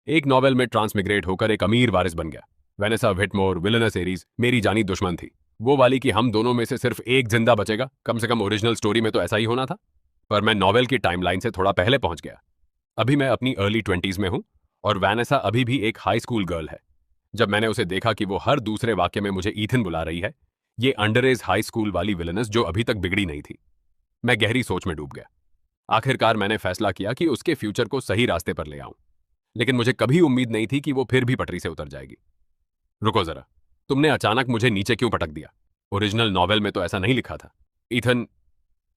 एक नॉवेल में ट्रांसमिग्रेट होकर एक अमीर वारिस बन गया। वेनेसा व्हिटमोर विलनस एरीज मेरी जानी दुश्मन थी। वो वाली कि हम दोनों में से सिर्फ एक जिंदा बचेगा, कम से कम ओरिजिनल स्टोरी में तो ऐसा ही होना था। पर मैं नॉवेल की टाइमलाइन से थोड़ा पहले पहुंच गया। अभी मैं अपनी अर्ली 20s में हूं और वैनेसा अभी भी एक हाई स्कूल गर्ल है। जब मैंने उसे देखा कि वो हर दूसरे वाक्य में मुझे ईथन बुला रही है, ये अंडरएज हाई स्कूल वाली विलनस जो अभी तक बिगड़ी नहीं थी, मैं गहरी सोच में डूब गया। आखिरकार मैंने फैसला किया कि उसके फ्यूचर को सही रास्ते पर ले आऊं, लेकिन मुझे कभी उम्मीद नहीं थी कि वो फिर भी पटरी से उतर जाएगी। रुको जरा, तुमने अचानक मुझे नीचे क्यों पटक दिया? ओरिजिनल नॉवेल में तो ऐसा नहीं लिखा था। ईथन,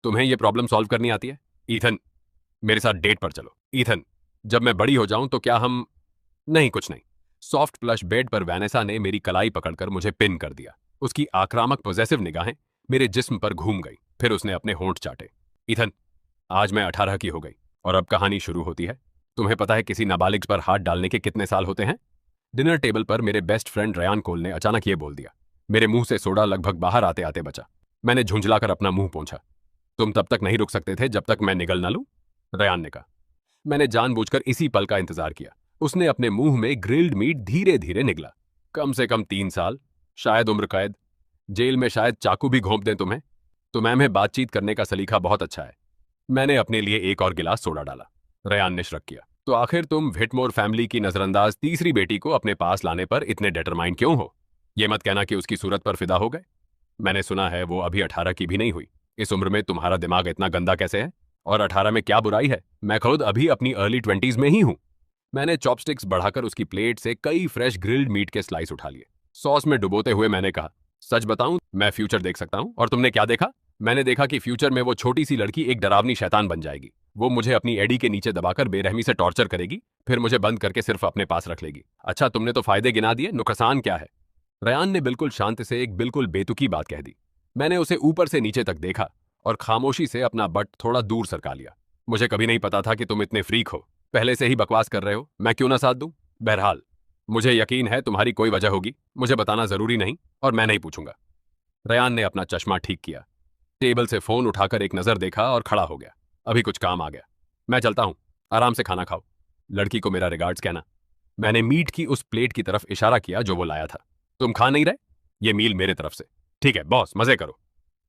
तुम्हें यह प्रॉब्लम सॉल्व करनी आती है? ईथन, मेरे साथ डेट पर चलो। ईथन, जब मैं बड़ी हो जाऊं तो क्या हम... नहीं, कुछ नहीं। सॉफ्ट प्लश बेड पर वैनेसा ने मेरी कलाई पकड़कर मुझे पिन कर दिया। उसकी आक्रामक पॉजेसिव निगाहें मेरे जिस्म पर घूम गई। फिर उसने अपने होंठ चाटे। ईथन, आज मैं 18 की हो गई और अब कहानी शुरू होती है। तुम्हें पता है किसी नाबालिग पर हाथ डालने के कितने साल होते हैं? डिनर टेबल पर मेरे बेस्ट फ्रेंड रयान कोल ने अचानक ये बोल दिया। मेरे मुंह से सोडा लगभग बाहर आते आते बचा। मैंने झुंझलाकर अपना मुंह पोंछा। तुम तब तक नहीं रुक सकते थे जब तक मैं निगल ना लूं, रयान ने कहा। मैंने जानबूझकर इसी पल का इंतजार किया। उसने अपने मुंह में ग्रिल्ड मीट धीरे धीरे निगला। कम से कम 3 साल, शायद उम्र कैद, जेल में शायद चाकू भी घोंप दें तुम्हें। तुम्हें में बातचीत करने का सलीका बहुत अच्छा है। मैंने अपने लिए एक और गिलास सोडा डाला। रयान ने श्रक किया। तो आखिर तुम व्हिटमोर फैमिली की नजरअंदाज तीसरी बेटी को अपने पास लाने पर इतने डिटरमाइंड क्यों हो? यह मत कहना कि उसकी सूरत पर फिदा हो गए। मैंने सुना है वो अभी 18 की भी नहीं हुई। इस उम्र में तुम्हारा दिमाग इतना गंदा कैसे है? और 18 में क्या बुराई है? मैं खुद अभी अपनी अर्ली 20s में ही हूं। मैंने चॉपस्टिक्स बढ़ाकर उसकी प्लेट से कई फ्रेश ग्रिल्ड मीट के स्लाइस उठा लिए। सॉस में डुबोते हुए मैंने कहा, सच बताऊं, मैं फ्यूचर देख सकता हूं। और तुमने क्या देखा? मैंने देखा कि फ्यूचर में वो छोटी सी लड़की एक डरावनी शैतान बन जाएगी। वो मुझे अपनी एडी के नीचे दबाकर बेरहमी से टॉर्चर करेगी, फिर मुझे बंद करके सिर्फ अपने पास रख लेगी। अच्छा, तुमने तो फायदे गिना दिए, नुकसान क्या है? रयान ने बिल्कुल शांत से एक बिल्कुल बेतुकी बात कह दी। मैंने उसे ऊपर से नीचे तक देखा और खामोशी से अपना बट थोड़ा दूर सरका लिया। मुझे कभी नहीं पता था कि तुम इतने फ्रीक हो। पहले से ही बकवास कर रहे हो, मैं क्यों ना साथ दूं? बहरहाल, मुझे यकीन है तुम्हारी कोई वजह होगी। मुझे बताना जरूरी नहीं और मैं नहीं पूछूंगा। रयान ने अपना चश्मा ठीक किया, टेबल से फोन उठाकर एक नजर देखा और खड़ा हो गया। अभी कुछ काम आ गया, मैं चलता हूं। आराम से खाना खाओ। लड़की को मेरा रिगार्ड्स कहना। मैंने मीट की उस प्लेट की तरफ इशारा किया जो वो लाया था। तुम खा नहीं रहे? ये मील मेरे तरफ से। ठीक है बॉस, मजे करो।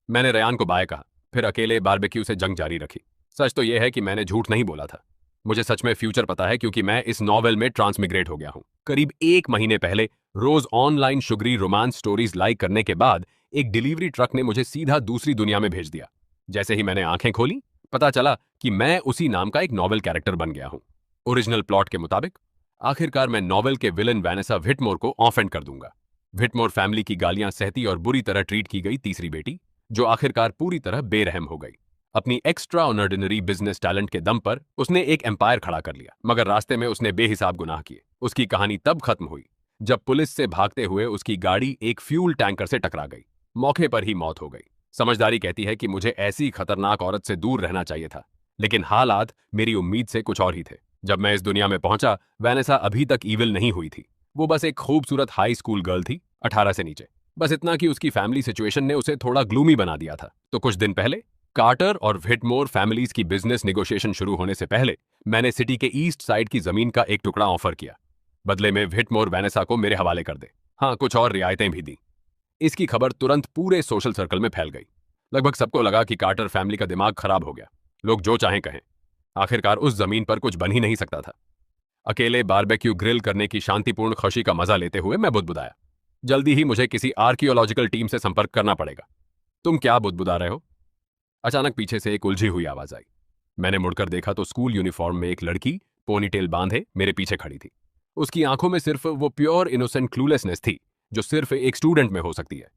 मैंने रयान को बाय कहा, फिर अकेले बारबेक्यू से जंग जारी रखी। सच तो यह है कि मैंने झूठ नहीं बोला था। मुझे सच में फ्यूचर पता है क्योंकि मैं इस नॉवेल में ट्रांसमिग्रेट हो गया हूं। करीब 1 महीने पहले रोज online sugary romance stories like करने के बाद एक डिलीवरी ट्रक ने मुझे सीधा दूसरी दुनिया में भेज दिया। जैसे ही मैंने आंखें खोली, पता चला कि मैं उसी नाम का एक नॉवेल कैरेक्टर बन गया हूं। ओरिजिनल प्लॉट के मुताबिक आखिरकार मैं नॉवेल के विलन वैनेसा व्हिटमोर को ऑफेंड कर दूंगा। व्हिटमोर फैमिली की गालियां सहती और बुरी तरह ट्रीट की गई तीसरी बेटी, जो आखिरकार पूरी तरह बेरहम हो गई। अपनी एक्स्ट्रा ऑर्डिनरी बिजनेस टैलेंट के दम पर उसने एक एम्पायर खड़ा कर लिया, मगर रास्ते में उसने बेहिसाब गुनाह किए। उसकी कहानी तब खत्म हुई जब पुलिस से भागते हुए उसकी गाड़ी एक फ्यूल टैंकर से टकरा गई। मौके पर ही मौत हो गई। समझदारी कहती है कि मुझे ऐसी खतरनाक औरत से दूर रहना चाहिए था, लेकिन हालात मेरी उम्मीद से कुछ और ही थे। जब मैं इस दुनिया में पहुंचा, वैनेसा अभी तक ईविल नहीं हुई थी। वो बस एक खूबसूरत हाई स्कूल गर्ल थी, 18 से नीचे। बस इतना कि उसकी फैमिली सिचुएशन ने उसे थोड़ा ग्लूमी बना दिया था। तो कुछ दिन पहले कार्टर और व्हिटमोर फैमिलीज की बिजनेस नेगोशिएशन शुरू होने से पहले मैंने सिटी के ईस्ट साइड की जमीन का एक टुकड़ा ऑफर किया। बदले में व्हिटमोर वैनेसा को मेरे हवाले कर दे। हाँ, कुछ और रियायतें भी दी। इसकी खबर तुरंत पूरे सोशल सर्कल में फैल गई। लगभग सबको लगा कि कार्टर फैमिली का दिमाग खराब हो गया। लोग जो चाहें कहें, आखिरकार उस जमीन पर कुछ बन ही नहीं सकता था। अकेले बारबेक्यू ग्रिल करने की शांतिपूर्ण खुशी का मजा लेते हुए मैं बुदबुदाया, जल्दी ही मुझे किसी आर्कियोलॉजिकल टीम से संपर्क करना पड़ेगा। तुम क्या बुदबुदा रहे हो? अचानक पीछे से एक उलझी हुई आवाज आई। मैंने मुड़कर देखा तो स्कूल यूनिफॉर्म में एक लड़की पोनीटेल बांधे मेरे पीछे खड़ी थी। उसकी आंखों में सिर्फ वो प्योर इनोसेंट क्लूलेसनेस थी जो सिर्फ एक स्टूडेंट में हो सकती है।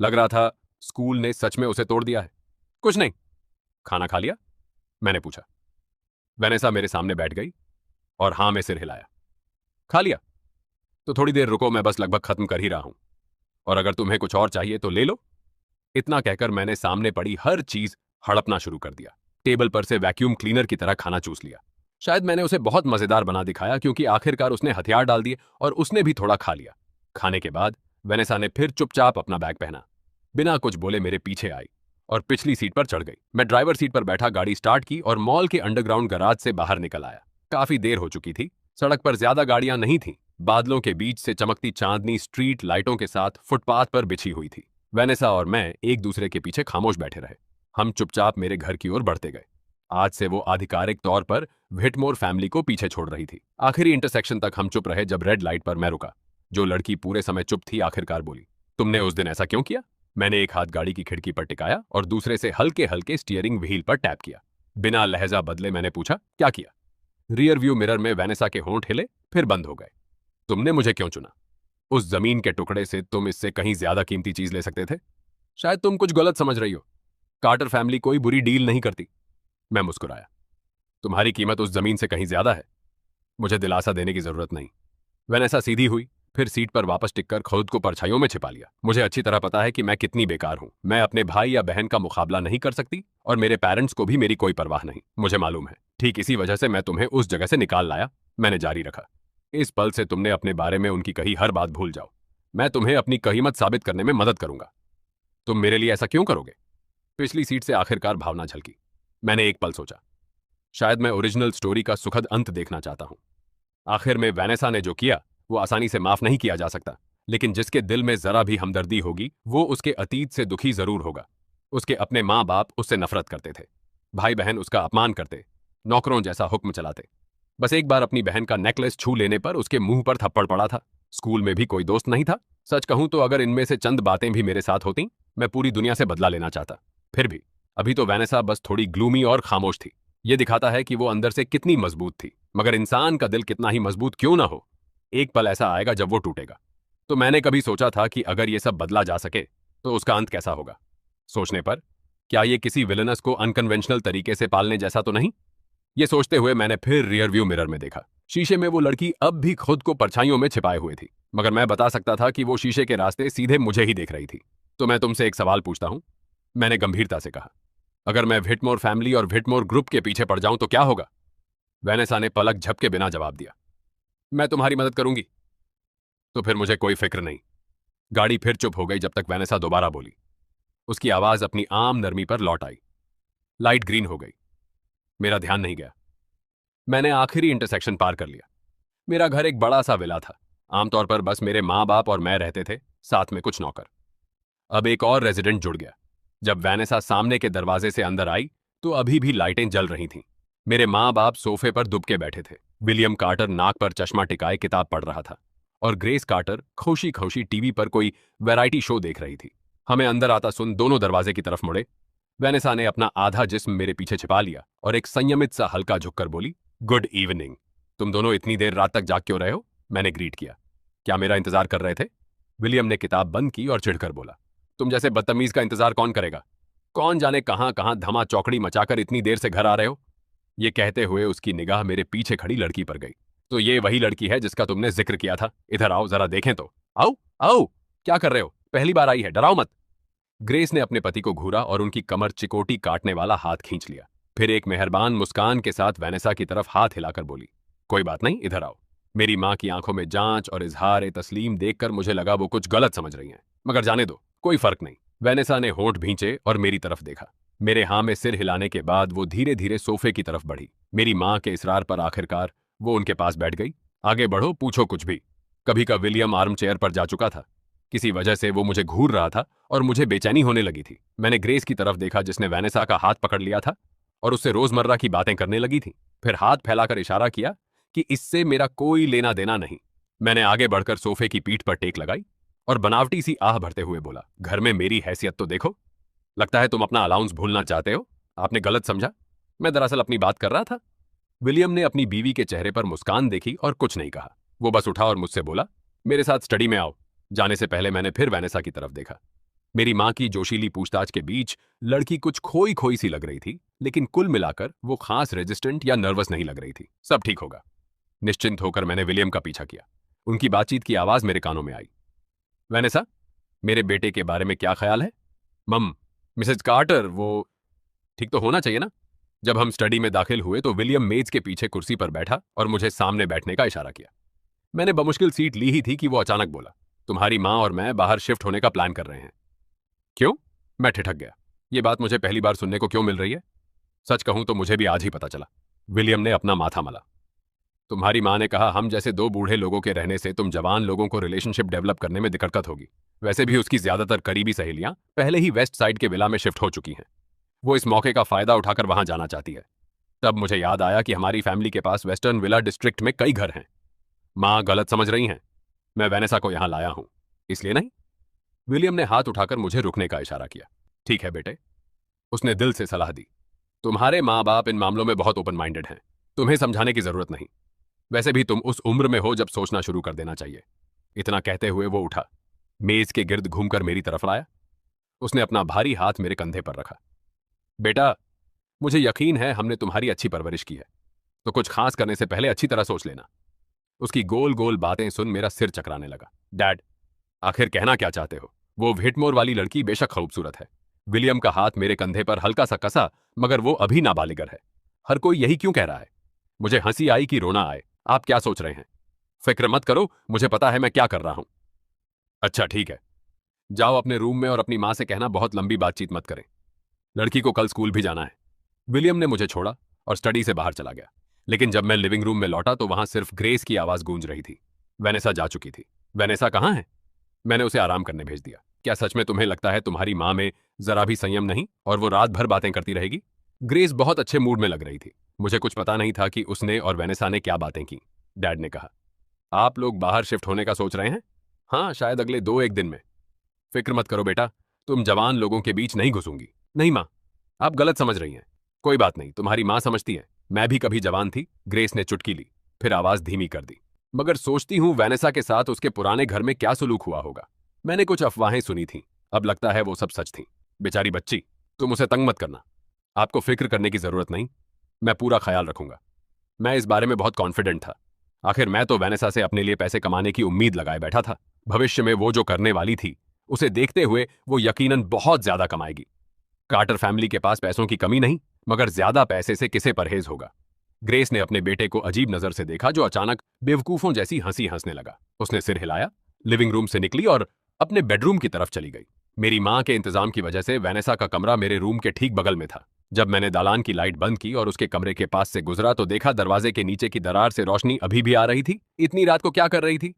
लग रहा था स्कूल ने सच में उसे तोड़ दिया है। कुछ नहीं। खाना खा लिया? मैंने पूछा। वेनेसा मेरे सामने बैठ गई और हां में सिर हिलाया। खा लिया? तो थोड़ी देर रुको, मैं बस लगभग खत्म कर ही रहा हूं। और अगर तुम्हें कुछ और चाहिए तो ले लो। इतना कहकर मैंने सामने पड़ी हर चीज हड़पना शुरू कर दिया। टेबल पर से वैक्यूम क्लीनर की तरह खाना चूस लिया। शायद मैंने उसे बहुत मजेदार बना दिखाया क्योंकि आखिरकार उसने हथियार डाल दिए और उसने भी थोड़ा खा लिया। खाने के बाद वेनेसा ने फिर चुपचाप अपना बैग पहना, बिना कुछ बोले मेरे पीछे आई और पिछली सीट पर चढ़ गई। मैं ड्राइवर सीट पर बैठा गाड़ी स्टार्ट की और मॉल के अंडरग्राउंड गराज से बाहर निकल आया। काफी देर हो चुकी थी, सड़क पर ज्यादा गाड़ियां नहीं थीं। बादलों के बीच से चमकती चांदनी स्ट्रीट लाइटों के साथ फुटपाथ पर बिछी हुई थी। वेनेसा और मैं एक दूसरे के पीछे खामोश बैठे रहे। हम चुपचाप मेरे घर की ओर बढ़ते गए। आज से वो आधिकारिक तौर पर व्हिटमोर फैमिली को पीछे छोड़ रही थी। आखिरी इंटरसेक्शन तक हम चुप रहे। जब रेड लाइट पर मैं रुका, जो लड़की पूरे समय चुप थी आखिरकार बोली, तुमने उस दिन ऐसा क्यों किया? मैंने एक हाथ गाड़ी की खिड़की पर टिकाया और दूसरे से हल्के हल्के स्टीयरिंग व्हील पर टैप किया। बिना लहजा बदले मैंने पूछा, क्या किया? रियर व्यू मिरर में वेनेसा के होंठ हिले, फिर बंद हो गए। तुमने मुझे क्यों चुना? उस जमीन के टुकड़े से तुम इससे कहीं ज्यादा कीमती चीज ले सकते थे। शायद तुम कुछ गलत समझ रही हो। कार्टर फैमिली कोई बुरी डील नहीं करती। मैं मुस्कुराया। तुम्हारी कीमत उस जमीन से कहीं ज्यादा है। मुझे दिलासा देने की जरूरत नहीं। वेनेसा सीधी हुई, फिर सीट पर वापस टिककर खुद को परछाइयों में छिपा लिया। मुझे अच्छी तरह पता है कि मैं कितनी बेकार हूं। मैं अपने भाई या बहन का मुकाबला नहीं कर सकती और मेरे पेरेंट्स को भी मेरी कोई परवाह नहीं। मुझे मालूम है, ठीक इसी वजह से मैं तुम्हें उस जगह से निकाल लाया। मैंने जारी रखा, इस पल से तुमने अपने बारे में उनकी कही हर बात भूल जाओ। मैं तुम्हें अपनी कीमत साबित करने में मदद करूंगा। तुम मेरे लिए ऐसा क्यों करोगे? पिछली सीट से आखिरकार भावना झलकी। मैंने एक पल सोचा, शायद मैं ओरिजिनल स्टोरी का सुखद अंत देखना चाहता हूं। आखिर में वेनेसा ने जो किया वो आसानी से माफ नहीं किया जा सकता, लेकिन जिसके दिल में जरा भी हमदर्दी होगी वो उसके अतीत से दुखी जरूर होगा। उसके अपने माँ बाप उससे नफरत करते थे, भाई बहन उसका अपमान करते, नौकरों जैसा हुक्म चलाते। बस एक बार अपनी बहन का नेकलेस छू लेने पर उसके मुंह पर थप्पड़ पड़ा था। स्कूल में भी कोई दोस्त नहीं था। सच कहूं तो अगर इनमें से चंद बातें भी मेरे साथ होती, मैं पूरी दुनिया से बदला लेना चाहता। फिर भी अभी तो वेनेसा बस थोड़ी ग्लूमी और खामोश थी। ये दिखाता है कि वो अंदर से कितनी मजबूत थी। मगर इंसान का दिल कितना ही मजबूत क्यों ना हो, एक पल ऐसा आएगा जब वो टूटेगा। तो मैंने कभी सोचा था कि अगर ये सब बदला जा सके तो उसका अंत कैसा होगा। सोचने पर, क्या ये किसी विलनस को अनकन्वेंशनल तरीके से पालने जैसा तो नहीं? ये सोचते हुए मैंने फिर रियर व्यू मिरर में देखा। शीशे में वो लड़की अब भी खुद को परछाइयों में छिपाए हुए थी, मगर मैं बता सकता था कि वो शीशे के रास्ते सीधे मुझे ही देख रही थी। तो मैं तुमसे एक सवाल पूछता हूं, मैंने गंभीरता से कहा। अगर मैं व्हिटमोर फैमिली और व्हिटमोर ग्रुप के पीछे पड़ जाऊं तो क्या होगा? वेनेसा ने पलक झपके बिना जवाब दिया। मैं तुम्हारी मदद करूंगी। तो फिर मुझे कोई फिक्र नहीं। गाड़ी फिर चुप हो गई जब तक वेनेसा दोबारा बोली। उसकी आवाज अपनी आम नरमी पर लौट आई। लाइट ग्रीन हो गई। मेरा ध्यान नहीं गया। मैंने आखिरी इंटरसेक्शन पार कर लिया। मेरा घर एक बड़ा सा विला था। आमतौर पर बस मेरे माँ बाप और मैं रहते थे, साथ में कुछ नौकर। अब एक और रेजिडेंट जुड़ गया। जब वैनेसा सामने के दरवाजे से अंदर आई तो अभी भी लाइटें जल रही थीं। मेरे माँ बाप सोफे पर दुबके बैठे थे। विलियम कार्टर नाक पर चश्मा टिकाए किताब पढ़ रहा था और ग्रेस कार्टर खोशी खोशी टीवी पर कोई वैरायटी शो देख रही थी। हमें अंदर आता सुन दोनों दरवाजे की तरफ मुड़े। वैनेसा ने अपना आधा जिस्म मेरे पीछे छिपा लिया और एक संयमित सा हल्का झुककर बोली, गुड इवनिंग। तुम दोनों इतनी देर रात तक जाग क्यों रहे हो? मैंने ग्रीट किया। क्या मेरा इंतजार कर रहे थे? विलियम ने किताब बंद की और चिढ़कर बोला, तुम जैसे बदतमीज का इंतजार कौन करेगा? कौन जाने कहां कहां धमा चौकड़ी मचाकर इतनी देर से घर आ रहे हो? ये कहते हुए उसकी निगाह मेरे पीछे खड़ी लड़की पर गई। तो ये वही लड़की है जिसका तुमने जिक्र किया था। इधर आओ, जरा देखें तो। आओ आओ, क्या कर रहे हो? पहली बार आई है, डराओ मत। ग्रेस ने अपने पति को घूरा और उनकी कमर चिकोटी काटने वाला हाथ खींच लिया। फिर एक मेहरबान मुस्कान के साथ वैनेसा की तरफ हाथ हिलाकर बोली, कोई बात नहीं, इधर आओ। मेरी मां की आंखों में जांच और इजहार तस्लीम देखकर मुझे लगा वो कुछ गलत समझ रही हैं, मगर जाने दो, कोई फर्क नहीं। वैनेसा ने होंठ भींचे और मेरी तरफ देखा। मेरे हाँ में सिर हिलाने के बाद वो धीरे धीरे सोफे की तरफ बढ़ी। मेरी मां के इसरार पर आखिरकार वो उनके पास बैठ गई। आगे बढ़ो, पूछो कुछ भी। कभी का विलियम आर्म चेयर पर जा चुका था। किसी वजह से वो मुझे घूर रहा था और मुझे बेचैनी होने लगी थी। मैंने ग्रेस की तरफ देखा जिसने वैनेसा का हाथ पकड़ लिया था और उससे रोजमर्रा की बातें करने लगी थी। फिर हाथ फैलाकर इशारा किया कि इससे मेरा कोई लेना देना नहीं। मैंने आगे बढ़कर सोफे की पीठ पर टेक लगाई और बनावटी सी आह भरते हुए बोला, घर में मेरी हैसियत तो देखो। लगता है तुम अपना अलाउंस भूलना चाहते हो। आपने गलत समझा, मैं दरअसल अपनी बात कर रहा था। विलियम ने अपनी बीवी के चेहरे पर मुस्कान देखी और कुछ नहीं कहा। वो बस उठा और मुझसे बोला, मेरे साथ स्टडी में आओ। जाने से पहले मैंने फिर वैनेसा की तरफ देखा। मेरी मां की जोशीली पूछताछ के बीच लड़की कुछ खोई खोई सी लग रही थी, लेकिन कुल मिलाकर वो खास रेजिस्टेंट या नर्वस नहीं लग रही थी। सब ठीक होगा। निश्चिंत होकर मैंने विलियम का पीछा किया। उनकी बातचीत की आवाज मेरे कानों में आई। वैनेसा, मेरे बेटे के बारे में क्या ख्याल है? मम, मिसेज कार्टर, वो ठीक तो होना चाहिए ना? जब हम स्टडी में दाखिल हुए तो विलियम मेज के पीछे कुर्सी पर बैठा और मुझे सामने बैठने का इशारा किया। मैंने बमुश्किल सीट ली ही थी कि वो अचानक बोला, तुम्हारी मां और मैं बाहर शिफ्ट होने का प्लान कर रहे हैं। क्यों? मैं ठिठक गया। ये बात मुझे पहली बार सुनने को क्यों मिल रही है? सच कहूं तो मुझे भी आज ही पता चला। विलियम ने अपना माथा मला। तुम्हारी माँ ने कहा हम जैसे दो बूढ़े लोगों के रहने से तुम जवान लोगों को रिलेशनशिप डेवलप करने में दिक्कत होगी। वैसे भी उसकी ज्यादातर करीबी सहेलियां पहले ही वेस्ट साइड के विला में शिफ्ट हो चुकी हैं। वो इस मौके का फायदा उठाकर वहां जाना चाहती है। तब मुझे याद आया कि हमारी फैमिली के पास वेस्टर्न विला डिस्ट्रिक्ट में कई घर हैं। माँ गलत समझ रही हैं। मैं वेनेसा को यहां लाया हूं, इसलिए नहीं। विलियम ने हाथ उठाकर मुझे रुकने का इशारा किया। ठीक है बेटे, उसने दिल से सलाह दी। तुम्हारे माँ बाप इन मामलों में बहुत ओपन माइंडेड हैं। तुम्हें समझाने की जरूरत नहीं। वैसे भी तुम उस उम्र में हो जब सोचना शुरू कर देना चाहिए। इतना कहते हुए वो उठा, मेज के गिर्द घूमकर मेरी तरफ लाया। उसने अपना भारी हाथ मेरे कंधे पर रखा। बेटा, मुझे यकीन है हमने तुम्हारी अच्छी परवरिश की है, तो कुछ खास करने से पहले अच्छी तरह सोच लेना। उसकी गोल गोल बातें सुन मेरा सिर चकराने लगा। डैड, आखिर कहना क्या चाहते हो? वो व्हिटमोर वाली लड़की बेशक खूबसूरत है। विलियम का हाथ मेरे कंधे पर हल्का सा कसा, मगर वो अभी नाबालिगर है। हर कोई यही क्यों कह रहा है? मुझे हंसी आई कि रोना आए। आप क्या सोच रहे हैं? फिक्र मत करो, मुझे पता है मैं क्या कर रहा हूं। अच्छा ठीक है, जाओ अपने रूम में और अपनी मां से कहना बहुत लंबी बातचीत मत करें। लड़की को कल स्कूल भी जाना है। विलियम ने मुझे छोड़ा और स्टडी से बाहर चला गया। लेकिन जब मैं लिविंग रूम में लौटा तो वहां सिर्फ ग्रेस की आवाज गूंज रही थी। वेनेसा जा चुकी थी। वेनेसा कहाँ है? मैंने उसे आराम करने भेज दिया। क्या सच में तुम्हें लगता है तुम्हारी माँ में जरा भी संयम नहीं और वो रात भर बातें करती रहेगी? ग्रेस बहुत अच्छे मूड में लग रही थी। मुझे कुछ पता नहीं था कि उसने और वेनेसा ने क्या बातें की। डैड ने कहा, आप लोग बाहर शिफ्ट होने का सोच रहे हैं? हाँ, शायद अगले 2-1 दिन में। फिक्र मत करो बेटा, तुम जवान लोगों के बीच नहीं घुसूंगी। नहीं माँ, आप गलत समझ रही हैं। कोई बात नहीं, तुम्हारी माँ समझती है। मैं भी कभी जवान थी। ग्रेस ने चुटकी ली, फिर आवाज धीमी कर दी। मगर सोचती हूँ वेनेसा के साथ उसके पुराने घर में क्या सुलूक हुआ होगा। मैंने कुछ अफवाहें सुनी थीं, अब लगता है वो सब सच थीं। बेचारी बच्ची, तुम उसे तंग मत करना। आपको फिक्र करने की जरूरत नहीं, मैं पूरा ख्याल रखूंगा। मैं इस बारे में बहुत कॉन्फिडेंट था। आखिर मैं तो वेनेसा से अपने लिए पैसे कमाने की उम्मीद लगाए बैठा था। भविष्य में वो जो करने वाली थी, उसे देखते हुए वो यकीनन बहुत ज्यादा कमाएगी। कार्टर फैमिली के पास पैसों की कमी नहीं, मगर ज्यादा पैसे से किसे परहेज होगा? ग्रेस ने अपने बेटे को अजीब नजर से देखा, जो अचानक बेवकूफों जैसी हंसी हंसने लगा। उसने सिर हिलाया, लिविंग रूम से निकली और अपने बेडरूम की तरफ चली गई। मेरी मां के इंतजाम की वजह से वेनेसा का कमरा मेरे रूम के ठीक बगल में था। जब मैंने दालान की लाइट बंद की और उसके कमरे के पास से गुजरा तो देखा दरवाजे के नीचे की दरार से रोशनी अभी भी आ रही थी। इतनी रात को क्या कर रही थी?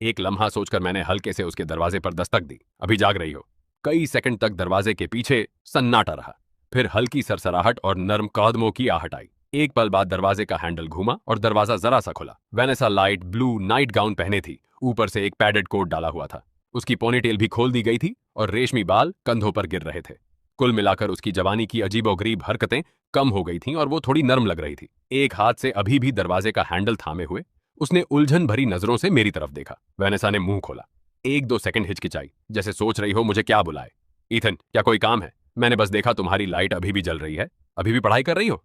एक लम्हा सोचकर मैंने हल्के से उसके दरवाजे पर दस्तक दी। अभी जाग रही हो? कई सेकंड तक दरवाजे के पीछे सन्नाटा रहा। फिर हल्की सरसराहट और नर्म कदमों की आहट आई। एक पल बाद दरवाजे का हैंडल घूमा और दरवाजा जरा सा खुला। Vanessa light blue night gown पहने थी, ऊपर से एक पैडेड कोट डाला हुआ था। उसकी पोनीटेल भी खोल दी गई थी और रेशमी बाल कंधों पर गिर रहे थे। कुल मिलाकर उसकी जवानी की अजीबोगरीब हरकतें कम हो गई थीं और वो थोड़ी नर्म लग रही थी। एक हाथ से अभी भी दरवाजे का हैंडल थामे हुए उसने उलझन भरी नजरों से मेरी तरफ देखा। वेनेसा ने मुंह खोला। 1-2 सेकंड हिचकिचाई, जैसे सोच रही हो मुझे क्या बुलाए। ईथन, क्या कोई काम है? मैंने बस देखा तुम्हारी लाइट अभी भी जल रही है। अभी भी पढ़ाई कर रही हो?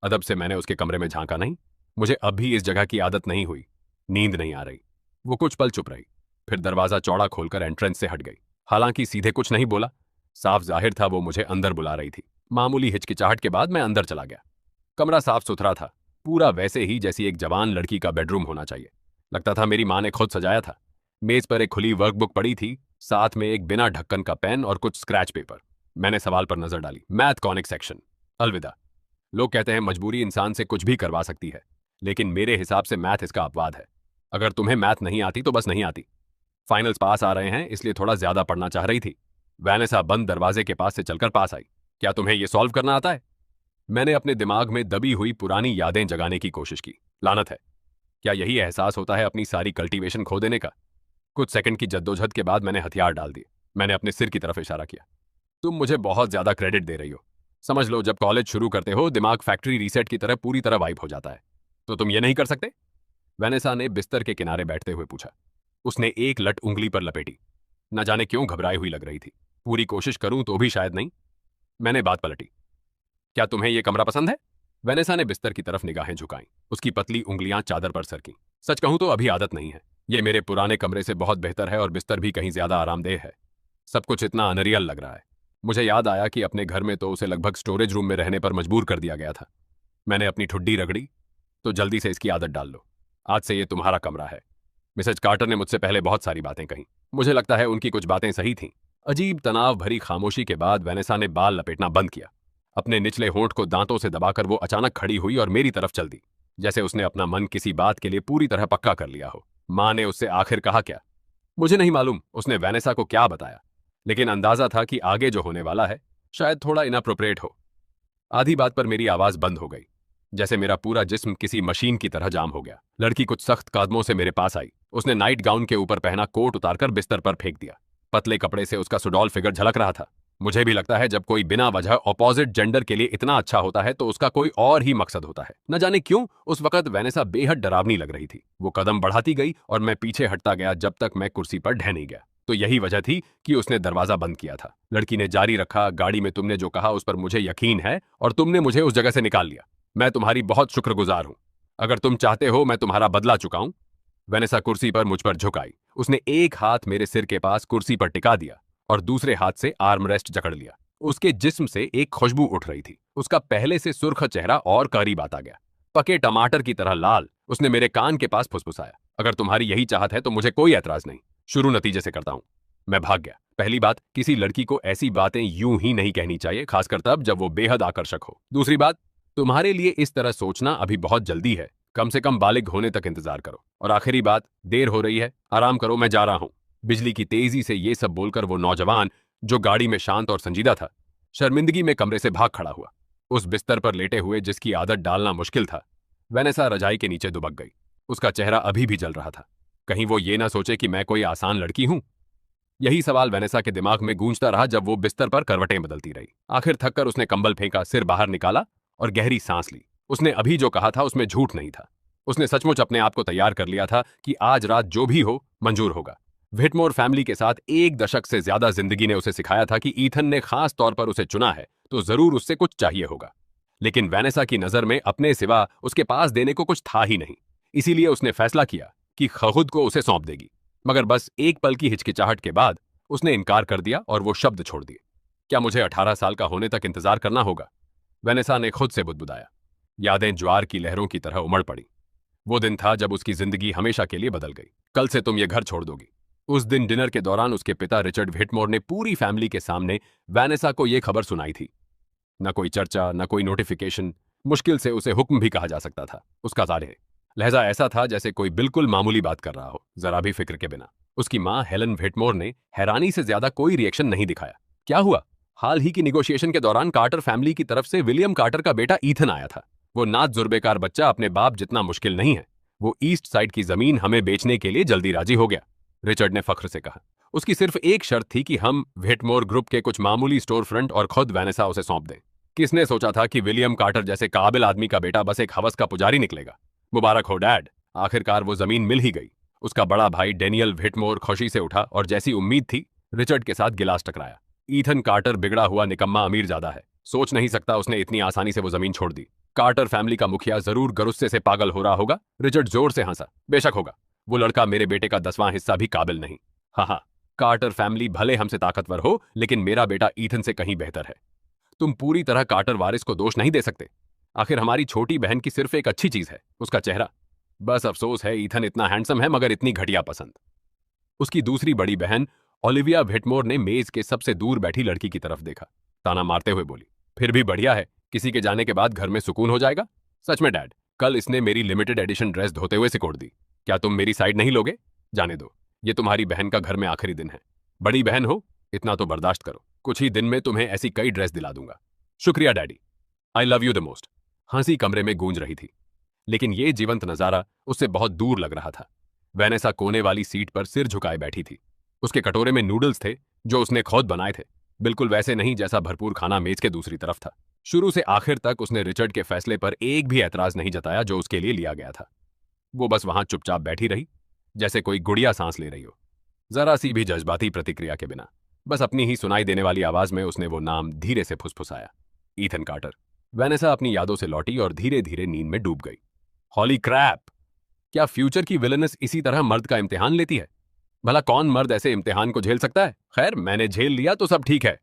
अदब से मैंने उसके कमरे में झांका नहीं। मुझे अब भी इस जगह की आदत नहीं हुई। नींद नहीं आ रही। वो कुछ पल चुप रही, फिर दरवाजा चौड़ा खोलकर एंट्रेंस से हट गई। हालांकि सीधे कुछ नहीं बोला, साफ जाहिर था वो मुझे अंदर बुला रही थी। मामूली हिचकिचाहट के बाद मैं अंदर चला गया। कमरा साफ सुथरा था, पूरा वैसे ही जैसी एक जवान लड़की का बेडरूम होना चाहिए। लगता था मेरी माँ ने खुद सजाया था। मेज पर एक खुली वर्कबुक पड़ी थी, साथ में एक बिना ढक्कन का पेन और कुछ स्क्रैच पेपर। मैंने सवाल पर नजर डाली। Math conic section. अलविदा। लोग कहते हैं मजबूरी इंसान से कुछ भी करवा सकती है, लेकिन मेरे हिसाब से मैथ इसका अपवाद है। अगर तुम्हें मैथ नहीं आती तो बस नहीं आती। फाइनल्स पास आ रहे हैं, इसलिए थोड़ा ज्यादा पढ़ना चाह रही थी। वैनेसा बंद दरवाजे के पास से चलकर पास आई। क्या तुम्हें यह सॉल्व करना आता है? मैंने अपने दिमाग में दबी हुई पुरानी यादें जगाने की कोशिश की। लानत है, क्या यही एहसास होता है अपनी सारी कल्टीवेशन खो देने का? कुछ सेकंड की जद्दोजहद के बाद मैंने हथियार डाल दिए। मैंने अपने सिर की तरफ इशारा किया। तुम मुझे बहुत ज्यादा क्रेडिट दे रही हो। समझ लो, जब कॉलेज शुरू करते हो दिमाग फैक्ट्री रीसेट की तरह पूरी तरह वाइप हो जाता है। तो तुम ये नहीं कर सकते? वेनेसा ने बिस्तर के किनारे बैठते हुए पूछा। उसने एक लट उंगली पर लपेटी। न जाने क्यों घबराई हुई लग रही थी। पूरी कोशिश करूं तो भी शायद नहीं। मैंने बात पलटी। क्या तुम्हें यह कमरा पसंद है? वेनेसा ने बिस्तर की तरफ निगाहें झुकाईं। उसकी पतली उंगलियां चादर पर सरकीं। सच कहूं तो अभी आदत नहीं है। यह मेरे पुराने कमरे से बहुत बेहतर है और बिस्तर भी कहीं ज्यादा आरामदेह है। सब कुछ इतना अनरियल लग रहा है। मुझे याद आया कि अपने घर में तो उसे लगभग स्टोरेज रूम में रहने पर मजबूर कर दिया गया था। मैंने अपनी ठुड्डी रगड़ी। तो जल्दी से इसकी आदत डाल लो। आज से ये तुम्हारा कमरा है। मिसेज कार्टर ने मुझसे पहले बहुत सारी बातें कही। मुझे लगता है उनकी कुछ बातें सही थीं। अजीब तनाव भरी खामोशी के बाद वेनेसा ने बाल लपेटना बंद किया। अपने निचले होंठ को दांतों से दबाकर वो अचानक खड़ी हुई और मेरी तरफ चल दी। जैसे उसने अपना मन किसी बात के लिए पूरी तरह पक्का कर लिया हो। माँ ने उससे आखिर कहा क्या? मुझे नहीं मालूम उसने वैनेसा को क्या बताया, लेकिन अंदाजा था कि आगे जो होने वाला है शायद थोड़ा इनअप्रोप्रिएट हो। आधी बात पर मेरी आवाज बंद हो गई, जैसे मेरा पूरा जिस्म किसी मशीन की तरह जाम हो गया। लड़की कुछ सख्त कदमों से मेरे पास आई। उसने नाइट गाउन के ऊपर पहना कोट उतारकर बिस्तर पर फेंक दिया। पतले कपड़े से उसका सुडौल फिगर झलक रहा था। मुझे भी लगता है जब कोई बिना वजह ऑपोजिट जेंडर के लिए इतना अच्छा होता है तो उसका कोई और ही मकसद होता है। न जाने क्यों उस वक्त वैनेसा बेहद डरावनी लग रही थी। वो कदम बढ़ाती गई और मैं पीछे हटता गया जब तक मैं कुर्सी पर ढह नहीं गया। तो यही वजह थी कि उसने दरवाजा बंद किया था। लड़की ने जारी रखा, गाड़ी में तुमने जो कहा उस पर मुझे यकीन है और तुमने मुझे उस जगह से निकाल लिया। मैं तुम्हारी बहुत शुक्रगुजार हूं। अगर तुम चाहते हो मैं तुम्हारा बदला चुकाऊं। वेनेसा कुर्सी पर मुझ पर झुकाई। उसने एक हाथ मेरे सिर के पास कुर्सी पर टिका दिया और दूसरे हाथ से आर्म रेस्ट जकड़ लिया। उसके जिस्म से एक खुशबू उठ रही थी। उसका पहले से सुर्ख चेहरा और करीब आता गया, पके टमाटर की तरह लाल। उसने मेरे कान के पास फुसफुसाया, अगर तुम्हारी यही चाहत है तो मुझे कोई ऐतराज नहीं। शुरू नतीजे से करता हूं। मैं भाग गया। पहली बात, किसी लड़की को ऐसी बातें यूं ही नहीं कहनी चाहिए, खासकर तब जब वो बेहद आकर्षक हो। दूसरी बात, तुम्हारे लिए इस तरह सोचना अभी बहुत जल्दी है। कम से कम बालिग होने तक इंतजार करो। और आखिरी बात, देर हो रही है, आराम करो, मैं जा रहा हूं। बिजली की तेजी से ये सब बोलकर वो नौजवान, जो गाड़ी में शांत और संजीदा था, शर्मिंदगी में कमरे से भाग खड़ा हुआ। उस बिस्तर पर लेटे हुए जिसकी आदत डालना मुश्किल था, वैनेसा रजाई के नीचे दुबक गई। उसका चेहरा अभी भी जल रहा था। कहीं वो ये ना सोचे कि मैं कोई आसान लड़की हूं। यही सवाल वैनेसा के दिमाग में गूंजता रहा जब वो बिस्तर पर करवटें बदलती रही। आखिर थककर उसने कंबल फेंका, सिर बाहर निकाला और गहरी सांस ली। उसने अभी जो कहा था उसमें झूठ नहीं था। उसने सचमुच अपने आप को तैयार कर लिया था कि आज रात जो भी हो मंजूर होगा। व्हिटमोर फैमिली के साथ एक दशक से ज्यादा जिंदगी ने उसे सिखाया था कि ईथन ने खास तौर पर उसे चुना है तो जरूर उससे कुछ चाहिए होगा। लेकिन वैनेसा की नजर में अपने सिवा उसके पास देने को कुछ था ही नहीं। इसीलिए उसने फैसला किया कि खुद को उसे सौंप देगी। मगर बस एक पल की हिचकिचाहट के बाद उसने इनकार कर दिया और वो शब्द छोड़ दिए। क्या मुझे 18 साल का होने तक इंतजार करना होगा? वैनेसा ने खुद से बुदबुदाया। यादें ज्वार की लहरों की तरह उमड़ पड़ी। वो दिन था जब उसकी जिंदगी हमेशा के लिए बदल गई। कल से तुम ये घर छोड़ दोगी। उस दिन डिनर के दौरान उसके पिता रिचर्ड व्हिटमोर ने पूरी फैमिली के सामने वैनेसा को यह खबर सुनाई थी। न कोई चर्चा, न कोई नोटिफिकेशन, मुश्किल से उसे हुक्म भी कहा जा सकता था। उसका ज़ाहिर लहजा ऐसा था जैसे कोई बिल्कुल मामूली बात कर रहा हो, जरा भी फिक्र के बिना। उसकी मां हेलन व्हिटमोर ने हैरानी से ज्यादा कोई रिएक्शन नहीं दिखाया। क्या हुआ? हाल ही की निगोशिएशन के दौरान कार्टर फैमिली की तरफ से विलियम कार्टर का बेटा ईथन आया था। वो नात जुर्बेकार बच्चा अपने बाप जितना मुश्किल नहीं है। वो ईस्ट साइड की जमीन हमें बेचने के लिए जल्दी राजी हो गया, रिचर्ड ने फख्र से कहा। उसकी सिर्फ एक शर्त थी कि हम व्हिटमोर ग्रुप के कुछ मामूली स्टोर फ्रंट और खुद वैनेसा उसे सौंप दें। किसने सोचा था कि विलियम कार्टर जैसे काबिल आदमी का बेटा बस एक हवस का पुजारी निकलेगा। मुबारक हो डैड, आखिरकार वो जमीन मिल ही गई। उसका बड़ा भाई डेनियल व्हिटमोर खुशी से उठा और जैसी उम्मीद थी रिचर्ड के साथ गिलास टकराया। ईथन कार्टर बिगड़ा हुआ निकम्मा अमीर ज्यादा है, सोच नहीं सकता उसने इतनी आसानी से वो जमीन छोड़ दी। कार्टर फैमिली का मुखिया जरूर गुस्से से पागल हो रहा होगा। रिचर्ड जोर से हंसा। बेशक होगा, वो लड़का मेरे बेटे का 10वां हिस्सा भी काबिल नहीं। हाँ, कार्टर फैमिली भले हमसे ताकतवर हो, लेकिन मेरा बेटा ईथन से कहीं बेहतर है। तुम पूरी तरह कार्टर वारिस को दोष नहीं दे सकते। आखिर हमारी छोटी बहन की सिर्फ एक अच्छी चीज है, उसका चेहरा। बस अफसोस है ईथन इतना हैंडसम है मगर इतनी घटिया पसंद। उसकी दूसरी बड़ी बहन ओलिविया व्हिटमोर ने मेज के सबसे दूर बैठी लड़की की तरफ देखा, ताना मारते हुए बोली, फिर भी बढ़िया है, किसी के जाने के बाद घर में सुकून हो जाएगा। सच में डैड, कल इसने मेरी लिमिटेड एडिशन ड्रेस धोते हुए सिकोड़ दी। क्या तुम मेरी साइड नहीं लोगे? जाने दो, ये तुम्हारी बहन का घर में आखिरी दिन है। बड़ी बहन हो, इतना तो बर्दाश्त करो। कुछ ही दिन में तुम्हें ऐसी कई ड्रेस दिला दूंगा। शुक्रिया daddy, I love you the most. हंसी कमरे में गूंज रही थी, लेकिन यह जीवंत नजारा उससे बहुत दूर लग रहा था। वैनेसा कोने वाली सीट पर सिर झुकाए बैठी थी। उसके कटोरे में नूडल्स थे जो उसने खुद बनाए थे, बिल्कुल वैसे नहीं जैसा भरपूर खाना मेज के दूसरी तरफ था। शुरू से आखिर तक उसने रिचर्ड के फैसले पर एक भी ऐतराज नहीं जताया जो उसके लिए लिया गया था। वो बस वहां चुपचाप बैठी रही, जैसे कोई गुड़िया सांस ले रही हो, जरा सी भी जज्बाती प्रतिक्रिया के बिना। बस अपनी ही सुनाई देने वाली आवाज में उसने वो नाम धीरे से फुसफुसाया, ईथन कार्टर। वैनेसा अपनी यादों से लौटी और धीरे धीरे नींद में डूब गई। हॉली क्रैप! क्या फ्यूचर की विलनेस इसी तरह मर्द का इम्तिहान लेती है? भला कौन मर्द ऐसे इम्तिहान को झेल सकता है? खैर, मैंने झेल लिया तो सब ठीक है।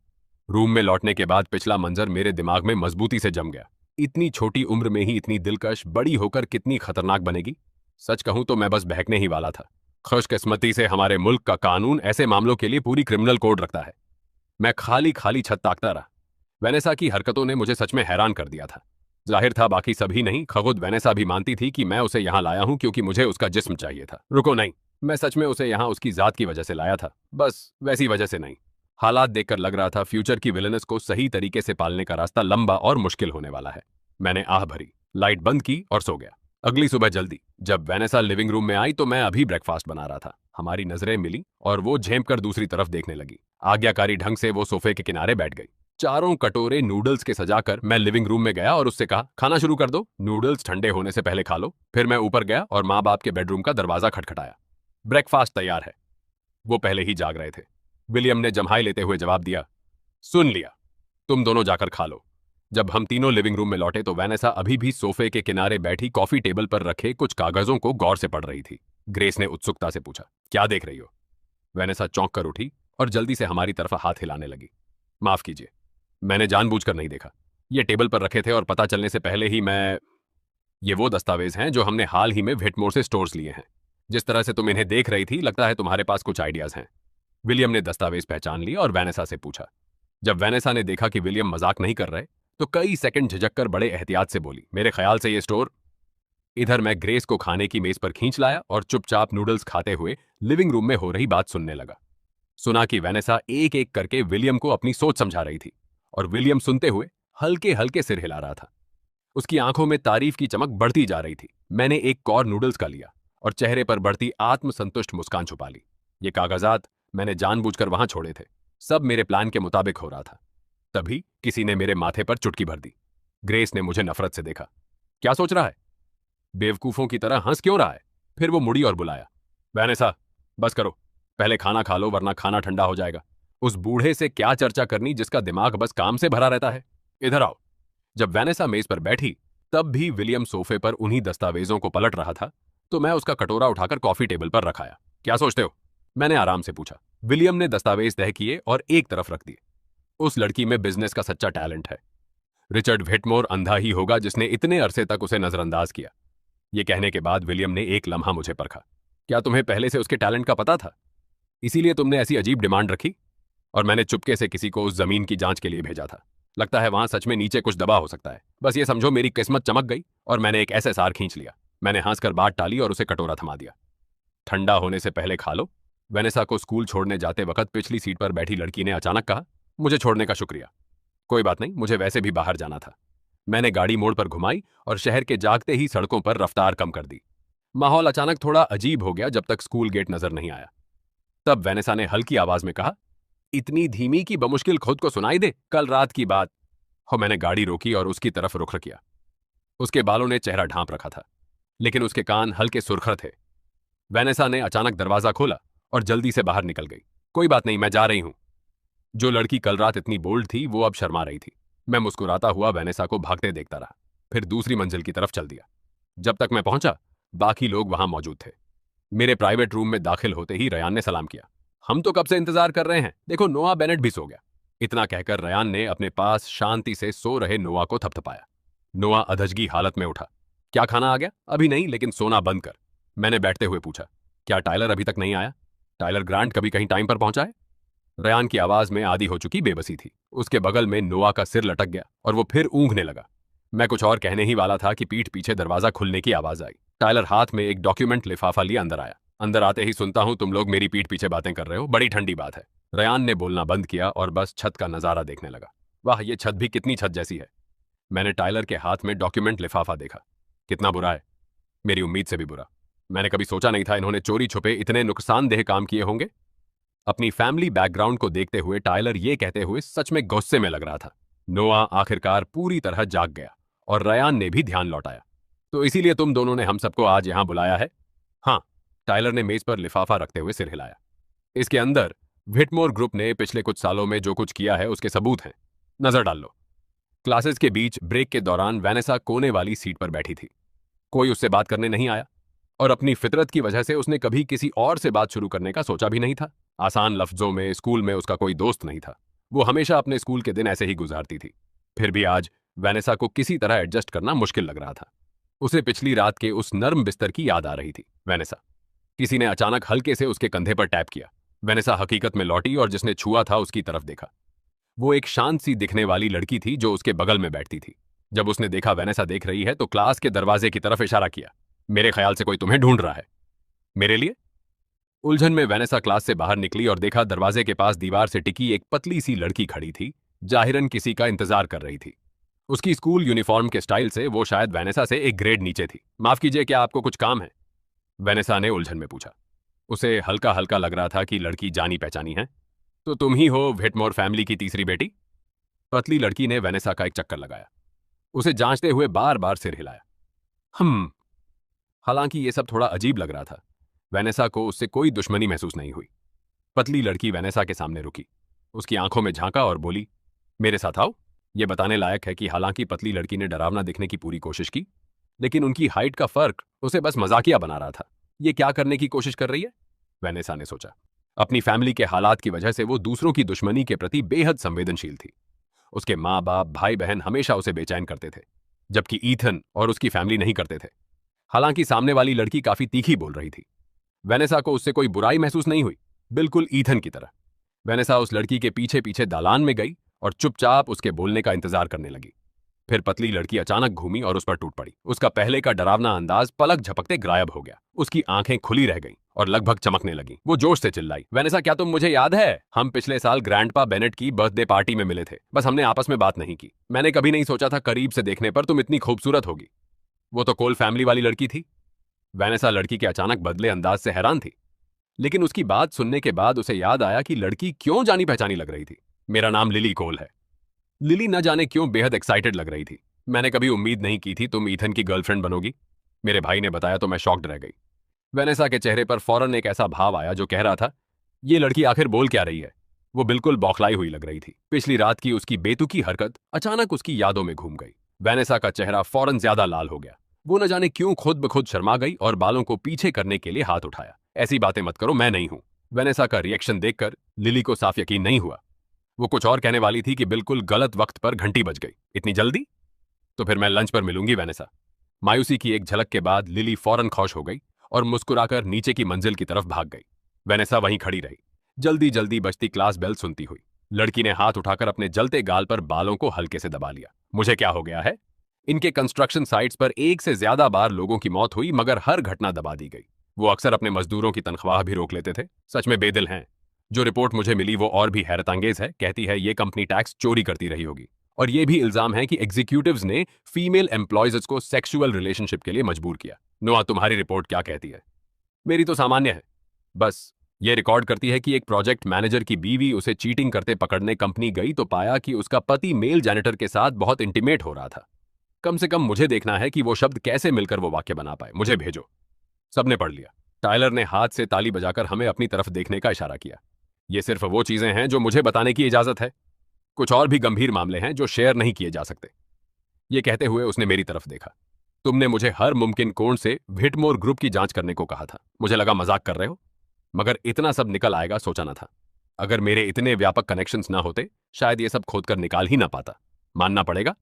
रूम में लौटने के बाद पिछला मंजर मेरे दिमाग में मजबूती से जम गया। इतनी छोटी उम्र में ही इतनी दिलकश, बड़ी होकर कितनी खतरनाक बनेगी। सच कहूं तो मैं बस बहकने ही वाला था। खुशकिस्मती से हमारे मुल्क का कानून ऐसे मामलों के लिए पूरी क्रिमिनल कोड रखता है। मैं खाली खाली छत ताकता रहा। वैनेसा की हरकतों ने मुझे सच में हैरान कर दिया था। जाहिर था बाकी सभी नहीं, खुद वेनेसा भी मानती थी कि मैं उसे यहाँ लाया हूँ क्योंकि मुझे उसका जिस्म चाहिए था। रुको, नहीं, मैं सच में उसे यहाँ उसकी जात की वजह से लाया था, बस वैसी वजह से नहीं। हालात देखकर लग रहा था फ्यूचर की विलनस को सही तरीके से पालने का रास्ता लंबा और मुश्किल होने वाला है। मैंने आह भरी, लाइट बंद की और सो गया। अगली सुबह जल्दी जब वेनेसा लिविंग रूम में आई तो मैं अभी ब्रेकफास्ट बना रहा था। हमारी नजरें मिली और वो झेप कर दूसरी तरफ देखने लगी। आज्ञाकारी ढंग से वो सोफे के किनारे बैठ गई। चारों कटोरे नूडल्स के सजाकर मैं लिविंग रूम में गया और उससे कहा, खाना शुरू कर दो, नूडल्स ठंडे होने से पहले खा लो। फिर मैं ऊपर गया और माँ बाप के बेडरूम का दरवाजा खटखटाया। ब्रेकफास्ट तैयार है। वो पहले ही जाग रहे थे। विलियम ने जम्हाई लेते हुए जवाब दिया, सुन लिया, तुम दोनों जाकर खा लो। जब हम तीनों लिविंग रूम में लौटे तो वेनेसा अभी भी सोफे के किनारे बैठी कॉफी टेबल पर रखे कुछ कागजों को गौर से पढ़ रही थी। ग्रेस ने उत्सुकता से पूछा, क्या देख रही हो? वेनेसा चौंक कर उठी और जल्दी से हमारी तरफ हाथ हिलाने लगी। माफ कीजिए, मैंने जानबूझकर नहीं देखा। ये टेबल पर रखे थे और पता चलने से पहले ही मैं ये वो दस्तावेज हैं जो हमने हाल ही में व्हिटमोर से स्टोर्स लिए हैं। जिस तरह से तुम इन्हें देख रही थी, लगता है तुम्हारे पास कुछ आइडियाज हैं। विलियम ने दस्तावेज पहचान ली और वेनेसा से पूछा। जब वेनेसा ने देखा कि विलियम मजाक नहीं कर रहे तो कई सेकंड झिझक कर बड़े एहतियात से बोली, मेरे ख्याल से ये स्टोर। इधर मैं ग्रेस को खाने की मेज पर खींच लाया और चुपचाप नूडल्स खाते हुए लिविंग रूम में हो रही बात सुनने लगा। सुना कि वेनेसा एक एक करके विलियम को अपनी सोच समझा रही थी और विलियम सुनते हुए हल्के हल्के सिर हिला रहा था। उसकी आंखों में तारीफ की चमक बढ़ती जा रही थी। मैंने एक कौर नूडल्स का लिया और चेहरे पर बढ़ती आत्मसंतुष्ट मुस्कान छुपा ली। ये कागजात मैंने जानबूझकर वहां छोड़े थे। सब मेरे प्लान के मुताबिक हो रहा था। तभी किसी ने मेरे माथे पर चुटकी भर दी। ग्रेस ने मुझे नफरत से देखा। क्या सोच रहा है? बेवकूफों की तरह हंस क्यों रहा है? फिर वो मुड़ी और बुलाया, वैनेसा, बस करो, पहले खाना खा लो वरना खाना ठंडा हो जाएगा। उस बूढ़े से क्या चर्चा करनी जिसका दिमाग बस काम से भरा रहता है। इधर आओ। जब वैनेसा मेज पर बैठी तब भी विलियम सोफे पर उन्हीं दस्तावेजों को पलट रहा था तो मैं उसका कटोरा उठाकर कॉफी टेबल पर रखाया। क्या सोचते हो? मैंने आराम से पूछा। विलियम ने दस्तावेज तह किए और एक तरफ रख दिए। उस लड़की में बिजनेस का सच्चा टैलेंट है। रिचर्ड व्हिटमोर अंधा ही होगा जिसने इतने अरसे तक उसे नजरअंदाज किया। यह कहने के बाद विलियम ने एक लम्हा मुझे परखा। क्या तुम्हें पहले से उसके टैलेंट का पता था? इसीलिए तुमने ऐसी अजीब डिमांड रखी? और मैंने चुपके से किसी को उस जमीन की जांच के लिए भेजा था। लगता है वहां सच में नीचे कुछ दबा हो सकता है। बस ये समझो मेरी किस्मत चमक गई और मैंने एक एसएसआर खींच लिया। मैंने हंसकर बात टाली और उसे कटोरा थमा दिया। ठंडा होने से पहले खा लो। वेनेसा को स्कूल छोड़ने जाते वक्त पिछली सीट पर बैठी लड़की ने अचानक कहा। मुझे छोड़ने का शुक्रिया। कोई बात नहीं, मुझे वैसे भी बाहर जाना था। मैंने गाड़ी मोड़ पर घुमाई और शहर के जागते ही सड़कों पर रफ्तार कम कर दी। माहौल अचानक थोड़ा अजीब हो गया जब तक स्कूल गेट नजर नहीं आया। तब वेनेसा ने हल्की आवाज में कहा, इतनी धीमी कि बमुश्किल खुद को सुनाई दे, कल रात की बात हो। मैंने गाड़ी रोकी और उसकी तरफ रुख किया। उसके बालों ने चेहरा ढांप रखा था लेकिन उसके कान हल्के सुरखर थे। वेनेसा ने अचानक दरवाजा खोला और जल्दी से बाहर निकल गई। कोई बात नहीं, मैं जा रही हूं। जो लड़की कल रात इतनी बोल्ड थी वो अब शर्मा रही थी। मैं मुस्कुराता हुआ वेनेसा को भागते देखता रहा, फिर दूसरी मंजिल की तरफ चल दिया। जब तक मैं पहुंचा बाकी लोग वहां मौजूद थे। मेरे प्राइवेट रूम में दाखिल होते ही रयान ने सलाम किया। हम तो कब से इंतजार कर रहे हैं, देखो नोआ बेनेट भी सो गया। इतना कहकर रयान ने अपने पास शांति से सो रहे नोआ को थपथपाया। नोआ अधजगी हालत में उठा। क्या खाना आ गया? अभी नहीं, लेकिन सोना बंद कर। मैंने बैठते हुए पूछा, क्या टाइलर अभी तक नहीं आया? टाइलर ग्रांट कभी कहीं टाइम पर पहुंचा है? रयान की आवाज में आधी हो चुकी बेबसी थी। उसके बगल में नोआ का सिर लटक गया और वो फिर ऊँघने लगा। मैं कुछ और कहने ही वाला था कि पीठ पीछे दरवाजा खुलने की आवाज आई। टाइलर हाथ में एक डॉक्यूमेंट लिफाफा लिए अंदर आया। अंदर आते ही सुनता हूं तुम लोग मेरी पीठ पीछे बातें कर रहे हो, बड़ी ठंडी बात है। रयान ने बोलना बंद किया और बस छत का नजारा देखने लगा। वाह, ये छत भी कितनी छत जैसी है। मैंने टाइलर के हाथ में डॉक्यूमेंट लिफाफा देखा। कितना बुरा है, मेरी उम्मीद से भी बुरा। मैंने कभी सोचा नहीं था इन्होंने चोरी छुपे इतने नुकसानदेह काम किए होंगे। अपनी फैमिली बैकग्राउंड को देखते हुए टाइलर ये कहते हुए सच में गुस्से में लग रहा था। नोआ आखिरकार पूरी तरह जाग गया और रयान ने भी ध्यान लौटाया। तो इसीलिए तुम दोनों ने हम सबको आज यहां बुलाया है? हाँ, टाइलर ने मेज पर लिफाफा रखते हुए सिर हिलाया। इसके अंदर व्हिटमोर ग्रुप ने पिछले कुछ सालों में जो कुछ किया है उसके सबूत हैं। नजर डाल लो। क्लासेस के बीच ब्रेक के दौरान वेनेसा कोने वाली सीट पर बैठी थी। कोई उससे बात करने नहीं आया और अपनी फितरत की वजह से उसने कभी किसी और से बात शुरू करने का सोचा भी नहीं था। आसान लफ्जों में स्कूल में उसका कोई दोस्त नहीं था। वो हमेशा अपने स्कूल के दिन ऐसे ही गुजारती थी। फिर भी आज वेनेसा को किसी तरह एडजस्ट करना मुश्किल लग रहा था। उसे पिछली रात के उस नर्म बिस्तर की याद आ रही थी। वेनेसा। किसी ने अचानक हल्के से उसके कंधे पर टैप किया। वेनेसा हकीकत में लौटी और जिसने छुआ था उसकी तरफ देखा। वो एक शांत सी दिखने वाली लड़की थी जो उसके बगल में बैठती थी। जब उसने देखा वेनेसा देख रही है तो क्लास के दरवाजे की तरफ इशारा किया। मेरे ख्याल से कोई तुम्हें ढूंढ रहा है। मेरे लिए? उलझन में वेनेसा क्लास से बाहर निकली और देखा दरवाजे के पास दीवार से टिकी एक पतली सी लड़की खड़ी थी, जाहिरन किसी का इंतजार कर रही थी। उसकी स्कूल यूनिफॉर्म के स्टाइल से वो शायद वेनेसा से एक ग्रेड नीचे थी। माफ कीजिए, क्या आपको कुछ काम है? वेनेसा ने उलझन में पूछा। उसे हल्का हल्का लग रहा था कि लड़की जानी पहचानी है। तो तुम ही हो व्हिटमोर फैमिली की तीसरी बेटी? पतली लड़की ने वेनेसा का एक चक्कर लगाया, उसे जांचते हुए बार बार सिर हिलाया। हम। हालांकि ये सब थोड़ा अजीब लग रहा था, वेनेसा को उससे कोई दुश्मनी महसूस नहीं हुई। पतली लड़की वेनेसा के सामने रुकी, उसकी आंखों में झांका और बोली, मेरे साथ आओ। यह बताने लायक है कि हालांकि पतली लड़की ने डरावना दिखने की पूरी कोशिश की, लेकिन उनकी हाइट का फर्क उसे बस मजाकिया बना रहा था। ये क्या करने की कोशिश कर रही है? वेनेसा ने सोचा। अपनी फैमिली के हालात की वजह से वो दूसरों की दुश्मनी के प्रति बेहद संवेदनशील थी। उसके माँ बाप भाई बहन हमेशा उसे बेचैन करते थे, जबकि ईथन और उसकी फैमिली नहीं करते थे। हालांकि सामने वाली लड़की काफी तीखी बोल रही थी। वेनेसा को उससे कोई बुराई महसूस नहीं हुई, बिल्कुल ईथन की तरह। वेनेसा उस लड़की के पीछे पीछे दालान में गई और चुपचाप उसके बोलने का इंतजार करने लगी। फिर पतली लड़की अचानक घूमी और उस पर टूट पड़ी। उसका पहले का डरावना अंदाज पलक झपकते गायब हो गया। उसकी आंखें खुली रह गईं और लगभग चमकने लगी। वो जोश से चिल्लाई, वेनेसा, क्या तुम मुझे याद है? हम पिछले साल ग्रैंडपा बेनेट की बर्थडे पार्टी में मिले थे, बस हमने आपस में बात नहीं की। मैंने कभी नहीं सोचा था करीब से देखने पर तुम इतनी खूबसूरत होगी। वो तो कोल फैमिली वाली लड़की थी। वेनेसा लड़की के अचानक बदले अंदाज से हैरान थी, लेकिन उसकी बात सुनने के बाद उसे याद आया कि लड़की क्यों जानी पहचानी लग रही थी। मेरा नाम लिली कोल है। लिली न जाने क्यों बेहद एक्साइटेड लग रही थी। मैंने कभी उम्मीद नहीं की थी तुम ईथन की गर्लफ्रेंड बनोगी, मेरे भाई ने बताया तो मैं शॉक्ड रह गई। वेनेसा के चेहरे पर फौरन एक ऐसा भाव आया जो कह रहा था, ये लड़की आखिर बोल क्या रही है। वो बिल्कुल बौखलाई हुई लग रही थी। पिछली रात की उसकी बेतुकी हरकत अचानक उसकी यादों में घूम गई। वेनेसा का चेहरा फौरन ज्यादा लाल हो गया। वो न जाने क्यों खुद ब खुद शर्मा गई और बालों को पीछे करने के लिए हाथ उठाया। ऐसी बातें मत करो, मैं नहीं हूं। वेनेसा का रिएक्शन देखकर लिली को साफ यकीन नहीं हुआ। वो कुछ और कहने वाली थी कि बिल्कुल गलत वक्त पर घंटी बज गई। इतनी जल्दी? तो फिर मैं लंच पर मिलूंगी, वेनेसा। मायूसी की एक झलक के बाद लिली फौरन खुश हो गई और मुस्कुराकर नीचे की मंजिल की तरफ भाग गई। वेनेसा वहीं खड़ी रही, जल्दी जल्दी बजती क्लास बेल सुनती हुई। लड़की ने हाथ उठाकर अपने जलते गाल पर बालों को हल्के से दबा लिया। मुझे क्या हो गया है? इनके कंस्ट्रक्शन साइट्स पर एक से ज्यादा बार लोगों की मौत हुई, मगर हर घटना दबा दी गई। वो अक्सर अपने मजदूरों की तनख्वाह भी रोक लेते थे। सच में बेदिल हैं। जो रिपोर्ट मुझे मिली वो और भी हैरतअंगेज है। कहती है ये कंपनी टैक्स चोरी करती रही होगी, और ये भी इल्जाम है कि एग्जीक्यूटिव्स ने फीमेल एम्प्लॉयज को सेक्सुअल रिलेशनशिप के लिए मजबूर किया। नोआ, तुम्हारी रिपोर्ट क्या कहती है? मेरी तो सामान्य है, बस ये रिकॉर्ड करती है कि एक प्रोजेक्ट मैनेजर की बीवी उसे चीटिंग करते पकड़ने कंपनी गई तो पाया कि उसका पति मेल जैनिटर के साथ बहुत इंटीमेट हो रहा था। कम से कम मुझे देखना है कि वो शब्द कैसे मिलकर वो वाक्य बना पाए। मुझे भेजो। सबने पढ़ लिया। टायलर ने हाथ से ताली बजाकर हमें अपनी तरफ देखने का इशारा किया। ये सिर्फ वो चीजें हैं जो मुझे बताने की इजाजत है। कुछ और भी गंभीर मामले हैं जो शेयर नहीं किए जा सकते। ये कहते हुए उसने मेरी तरफ देखा। तुमने मुझे हर मुमकिन कोण से व्हिटमोर ग्रुप की जांच करने को कहा था। मुझे लगा मजाक कर रहे हो, मगर इतना सब निकल आएगा सोचा ना था। अगर मेरे इतने व्यापक कनेक्शंस ना होते, शायद ये सब खोदकर निकाल ही ना पाता। मानना पड़ेगा,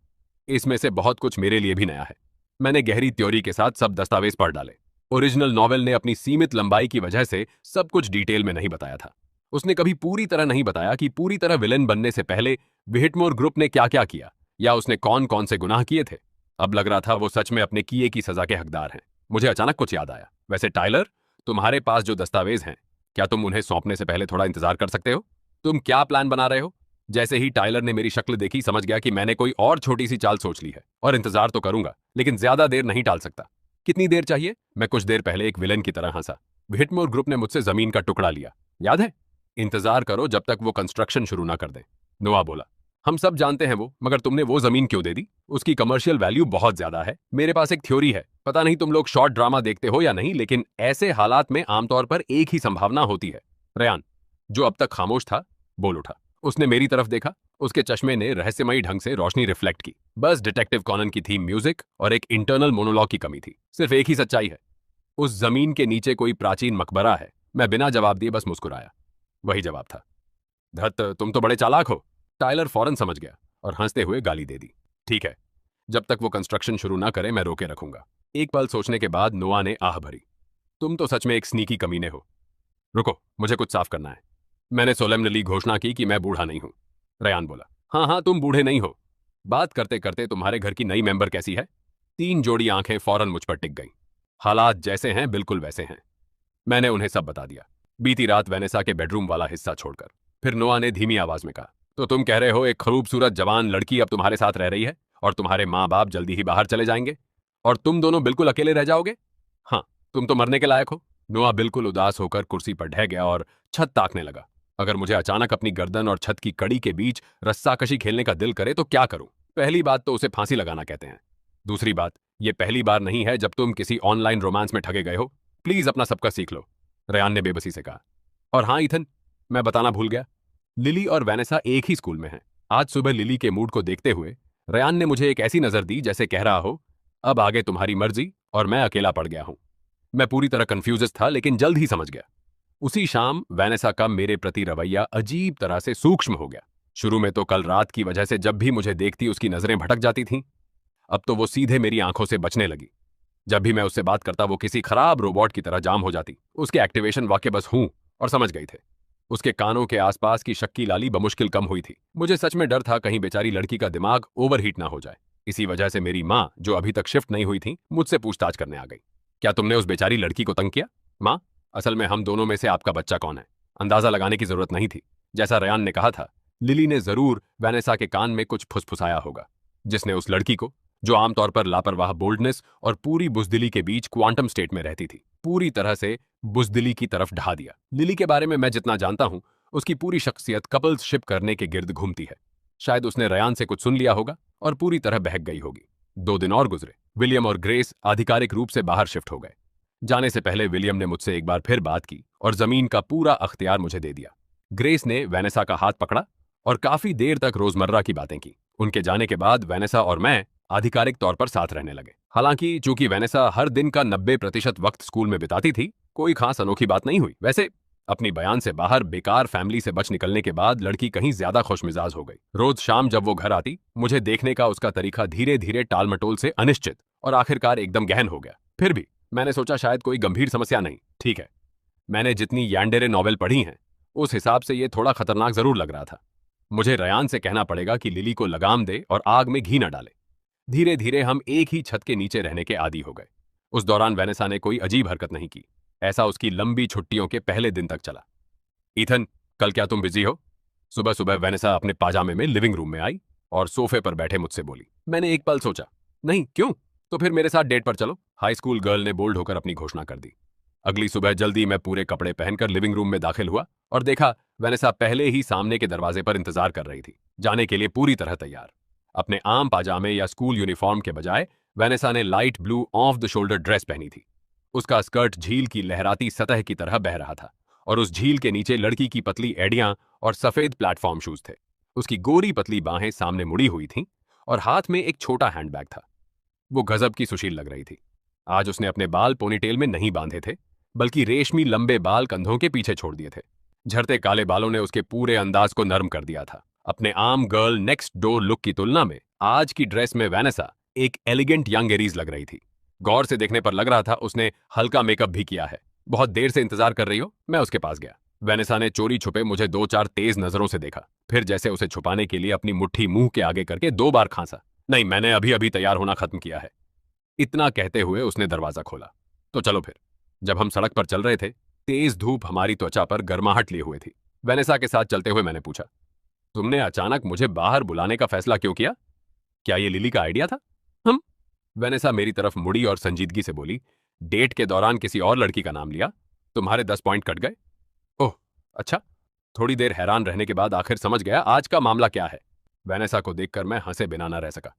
इसमें से बहुत कुछ मेरे लिए भी नया है। मैंने गहरी थ्योरी के साथ सब दस्तावेज पढ़ डाले। ओरिजिनल नॉवेल ने अपनी सीमित लंबाई की वजह से सब कुछ डिटेल में नहीं बताया था। उसने कभी पूरी तरह नहीं बताया कि पूरी तरह विलेन बनने से पहले व्हिटमोर ग्रुप ने क्या क्या किया, या उसने कौन कौन से गुनाह किए थे। अब लग रहा था वो सच में अपने किए की सजा के हकदार हैं। मुझे अचानक कुछ याद आया। वैसे टाइलर, तुम्हारे पास जो दस्तावेज हैं, क्या तुम उन्हें सौंपने से पहले थोड़ा इंतजार कर सकते हो? तुम क्या प्लान बना रहे हो? जैसे ही टाइलर ने मेरी शक्ल देखी, समझ गया कि मैंने कोई और छोटी सी चाल सोच ली है। और इंतजार तो करूंगा, लेकिन ज्यादा देर नहीं टाल सकता। कितनी देर चाहिए? मैं कुछ देर पहले एक विलेन की तरह हंसा। व्हिटमोर ग्रुप ने मुझसे जमीन का टुकड़ा लिया, याद है? इंतजार करो जब तक वो कंस्ट्रक्शन शुरू ना कर दें। नोआ बोला, हम सब जानते हैं वो, मगर तुमने वो जमीन क्यों दे दी? उसकी कमर्शियल वैल्यू बहुत ज्यादा है। मेरे पास एक थ्योरी है। पता नहीं तुम लोग शॉर्ट ड्रामा देखते हो या नहीं, लेकिन ऐसे हालात में आमतौर पर एक ही संभावना होती है। रेयान, जो अब तक खामोश था, बोल उठा। उसने मेरी तरफ देखा। उसके चश्मे ने रहस्यमयी ढंग से रोशनी रिफ्लेक्ट की। बस डिटेक्टिव कॉनन की थीम म्यूजिक और एक इंटरनल मोनोलॉग की कमी थी। सिर्फ एक ही सच्चाई है, उस जमीन के नीचे कोई प्राचीन मकबरा है। मैं बिना जवाब दिए बस मुस्कुराया। वही जवाब था। धत, तुम तो बड़े चालाक हो। टाइलर फौरन समझ गया और हंसते हुए गाली दे दी। ठीक है, जब तक वो कंस्ट्रक्शन शुरू ना करे मैं रोके रखूंगा। एक पल सोचने के बाद नोआ ने आह भरी। तुम तो सच में एक स्नीकी कमीने हो। रुको, मुझे कुछ साफ करना है। मैंने सोलेमनली घोषणा की कि मैं बूढ़ा नहीं हूं। रेयान बोला, हाँ हाँ, तुम बूढ़े नहीं हो। बात करते करते तुम्हारे घर की नई मेंबर कैसी है? 3 जोड़ी आंखें फौरन मुझ पर टिक गईं। हालात जैसे हैं बिल्कुल वैसे हैं। मैंने उन्हें सब बता दिया, बीती रात वेनेसा के बेडरूम वाला हिस्सा छोड़कर। फिर नोआ ने धीमी आवाज में कहा, तो तुम कह रहे हो एक खूबसूरत जवान लड़की अब तुम्हारे साथ रह रही है और तुम्हारे माँ बाप जल्दी ही बाहर चले जाएंगे और तुम दोनों बिल्कुल अकेले रह जाओगे? हाँ, तुम तो मरने के लायक हो। नोआ बिल्कुल उदास होकर कुर्सी पर ढह गया और छत ताकने लगा। अगर मुझे अचानक अपनी गर्दन और छत की कड़ी के बीच रस्साकशी खेलने का दिल करे तो क्या करूं? पहली बात तो उसे फांसी लगाना कहते हैं। दूसरी बात, ये पहली बार नहीं है जब तुम किसी ऑनलाइन रोमांस में ठगे गए हो। प्लीज अपना सबका सीख लो, रयान ने बेबसी से कहा। और हाँ इथन, मैं बताना भूल गया, लिली और वैनेसा एक ही स्कूल में हैं। आज सुबह लिली के मूड को देखते हुए रयान ने मुझे एक ऐसी नजर दी जैसे कह रहा हो, अब आगे तुम्हारी मर्जी, और मैं अकेला पड़ गया हूं। मैं पूरी तरह कंफ्यूज था लेकिन जल्द ही समझ गया। उसी शाम वैनेसा का मेरे प्रति रवैया अजीब तरह से सूक्ष्म हो गया। शुरू में तो कल रात की वजह से जब भी मुझे देखती उसकी नजरें भटक जाती थीं। अब तो वो सीधे मेरी आंखों से बचने लगी। जब भी मैं उससे बात करता वो किसी खराब रोबोट की तरह जाम हो जाती। उसके एक्टिवेशन वाक्य बस हूं और समझ गई थे। उसके कानों के आसपास की शक्की लाली बमुश्किल कम हुई थी। मुझे सच में डर था कहीं बेचारी लड़की का दिमाग ओवरहीट ना हो जाए। इसी वजह से मेरी माँ, जो अभी तक शिफ्ट नहीं हुई थी, मुझसे पूछताछ करने आ गई। क्या तुमने उस बेचारी लड़की को तंग किया? माँ, असल में हम दोनों में से आपका बच्चा कौन है, अंदाजा लगाने की जरूरत नहीं थी। जैसा रयान ने कहा था, लिली ने जरूर वैनेसा के कान में कुछ फुसफुसाया होगा, जिसने उस लड़की को, जो आमतौर पर लापरवाह बोल्डनेस और पूरी बुजदिली के बीच क्वांटम स्टेट में रहती थी, पूरी तरह से बुजदिली की तरफ ढा दिया। लिली के बारे में मैं जितना जानता हूं, उसकी पूरी शख्सियत कपल्स शिप करने के गिर्द घूमती है। शायद उसने रयान से कुछ सुन लिया होगा और पूरी तरह बहक गई होगी। 2 दिन और गुजरे। विलियम और ग्रेस आधिकारिक रूप से बाहर शिफ्ट हो गए। जाने से पहले विलियम ने मुझसे एक बार फिर बात की और जमीन का पूरा अख्तियार मुझे दे दिया। ग्रेस ने वैनेसा का हाथ पकड़ा और काफी देर तक रोजमर्रा की बातें की। उनके जाने के बाद वैनेसा और मैं आधिकारिक तौर पर साथ रहने लगे। हालांकि चूंकि वैनेसा हर दिन का 90% वक्त स्कूल में बिताती थी, कोई खास अनोखी बात नहीं हुई। वैसे अपनी बयान से बाहर बेकार फैमिली से बच निकलने के बाद लड़की कहीं ज्यादा खुशमिजाज हो गई। रोज शाम जब वो घर आती, मुझे देखने का उसका तरीका धीरे धीरे टालमटोल से अनिश्चित और आखिरकार एकदम गहन हो गया। फिर भी मैंने सोचा शायद कोई गंभीर समस्या नहीं। ठीक है, मैंने जितनी यांडेरे नॉवेल पढ़ी हैं, उस हिसाब से ये थोड़ा खतरनाक जरूर लग रहा था। मुझे रयान से कहना पड़ेगा कि लिली को लगाम दे और आग में घी न डाले। धीरे धीरे हम एक ही छत के नीचे रहने के आदी हो गए। उस दौरान वैनेसा ने कोई अजीब हरकत नहीं की। ऐसा उसकी लंबी छुट्टियों के पहले दिन तक चला। ईथन, कल क्या तुम बिजी हो? सुबह सुबह वैनेसा अपने पाजामे में लिविंग रूम में आई और सोफे पर बैठे मुझसे बोली। मैंने एक पल सोचा, नहीं, क्यों? तो फिर मेरे साथ डेट पर चलो, हाई स्कूल गर्ल ने बोल्ड होकर अपनी घोषणा कर दी। अगली सुबह जल्दी मैं पूरे कपड़े पहनकर लिविंग रूम में दाखिल हुआ और देखा वैनेसा पहले ही सामने के दरवाजे पर इंतजार कर रही थी, जाने के लिए पूरी तरह तैयार। अपने आम पाजामे या स्कूल यूनिफॉर्म के बजाय वैनेसा ने light blue of the shoulder dress पहनी थी। उसका स्कर्ट झील की लहराती सतह की तरह बह रहा था और उस झील के नीचे लड़की की पतली एड़ियां और सफेद प्लेटफॉर्म शूज थे। उसकी गोरी पतली बाहें सामने मुड़ी हुई थीं और हाथ में एक छोटा हैंडबैग था। वो गजब की सुशील लग रही थी। आज उसने अपने बाल पोनीटेल में नहीं बांधे थे, बल्कि रेशमी लंबे बाल कंधों के पीछे छोड़ दिए थे। झड़ते काले बालों ने उसके पूरे अंदाज को नर्म कर दिया था। अपने आम गर्ल नेक्स्ट डोर लुक की तुलना में आज की ड्रेस में वैनेसा एक एलिगेंट यंग एरीज लग रही थी। गौर से देखने पर लग रहा था उसने हल्का मेकअप भी किया है। बहुत देर से इंतजार कर रही हो? मैं उसके पास गया। वैनेसा ने चोरी छुपे मुझे 2-4 तेज नजरों से देखा, फिर जैसे उसे छुपाने के लिए अपनी मुट्ठी मुंह के आगे करके 2 बार खांसा। नहीं, मैंने अभी अभी तैयार होना खत्म किया है। इतना कहते हुए उसने दरवाजा खोला। तो चलो फिर। जब हम सड़क पर चल रहे थे, तेज धूप हमारी त्वचा पर गर्माहट लिए हुए थी। वैनेसा के साथ चलते हुए मैंने पूछा, तुमने अचानक मुझे बाहर बुलाने का फैसला क्यों किया? क्या ये लिली का आइडिया था? हम वैनेसा मेरी तरफ मुड़ी और संजीदगी से बोली, डेट के दौरान किसी और लड़की का नाम लिया, तुम्हारे 10 पॉइंट कट गए। ओह, अच्छा। थोड़ी देर हैरान रहने के बाद आखिर समझ गया आज का मामला क्या है। वैनेसा को देखकर मैं हंसे बिना न रह सका।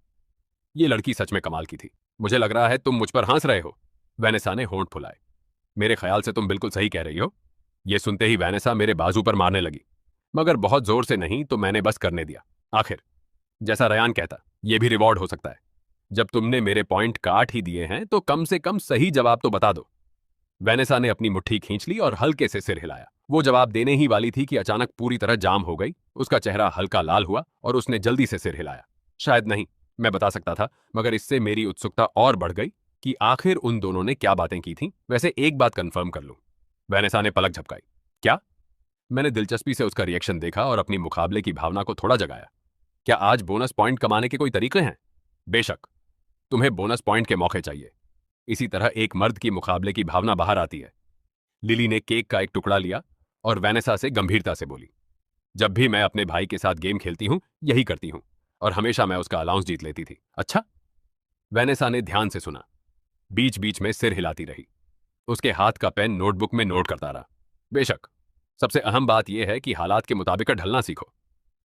ये लड़की सच में कमाल की थी। मुझे लग रहा है तुम मुझ पर हंस रहे हो। वैनेसा ने होंठ फुलाए। मेरे ख्याल से तुम बिल्कुल सही कह रही हो। ये सुनते ही वैनेसा मेरे बाजू पर मारने लगी, मगर बहुत जोर से नहीं, तो मैंने बस करने दिया। आखिर जैसा रयान कहता, यह भी रिवॉर्ड हो सकता है। जब तुमने मेरे पॉइंट काट ही दिए हैं तो कम से कम सही जवाब तो बता दो। वैनेसा ने अपनी मुट्ठी खींच ली और हल्के से सिर हिलाया। वो जवाब देने ही वाली थी कि अचानक पूरी तरह जाम हो गई। उसका चेहरा हल्का लाल हुआ और उसने जल्दी से सिर हिलाया। शायद नहीं, मैं बता सकता था, मगर इससे मेरी उत्सुकता और बढ़ गई कि आखिर उन दोनों ने क्या बातें की थीं। वैसे एक बात कंफर्म कर लूं। वैनेसा ने पलक झपकाई। क्या? मैंने दिलचस्पी से उसका रिएक्शन देखा और अपनी मुकाबले की भावना को थोड़ा जगाया। क्या आज बोनस पॉइंट कमाने के कोई तरीके हैं? बेशक, तुम्हें बोनस पॉइंट के मौके चाहिए। इसी तरह एक मर्द की मुकाबले की भावना बाहर आती है। लिली ने केक का एक टुकड़ा लिया और वेनेसा से गंभीरता से बोली, जब भी मैं अपने भाई के साथ गेम खेलती हूं, यही करती हूं, और हमेशा मैं उसका अलाउंस जीत लेती थी। अच्छा? वेनेसा ने ध्यान से सुना, बीच बीच में सिर हिलाती रही। उसके हाथ का पेन नोटबुक में नोट करता रहा। बेशक, सबसे अहम बात यह है कि हालात के मुताबिक ढलना सीखो।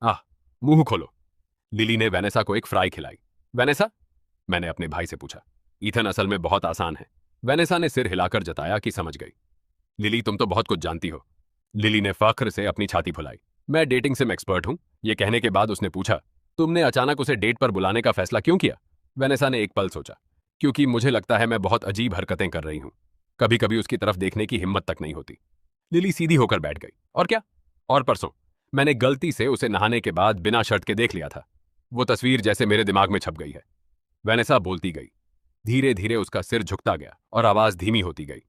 आह, मुंह खोलो। लिली ने वेनेसा को एक फ्राई खिलाई। वेनेसा? मैंने अपने भाई से पूछा। ईथन असल में बहुत आसान है। वेनेसा ने सिर हिलाकर जताया कि समझ गई। लिली, तुम तो बहुत कुछ जानती हो। लिली ने फख्र से अपनी छाती फुलाई। मैं डेटिंग सिम एक्सपर्ट हूं। यह कहने के बाद उसने पूछा, तुमने अचानक उसे डेट पर बुलाने का फैसला क्यों किया? वेनेसा ने एक पल सोचा। क्योंकि मुझे लगता है मैं बहुत अजीब हरकतें कर रही हूं। कभी कभी उसकी तरफ देखने की हिम्मत तक नहीं होती। लिली सीधी होकर बैठ गई। और क्या? और परसों मैंने गलती से उसे नहाने के बाद बिना शर्ट के देख लिया था। वो तस्वीर जैसे मेरे दिमाग में छप गई है। वेनेसा बोलती गई। धीरे धीरे उसका सिर झुकता गया और आवाज धीमी होती गई।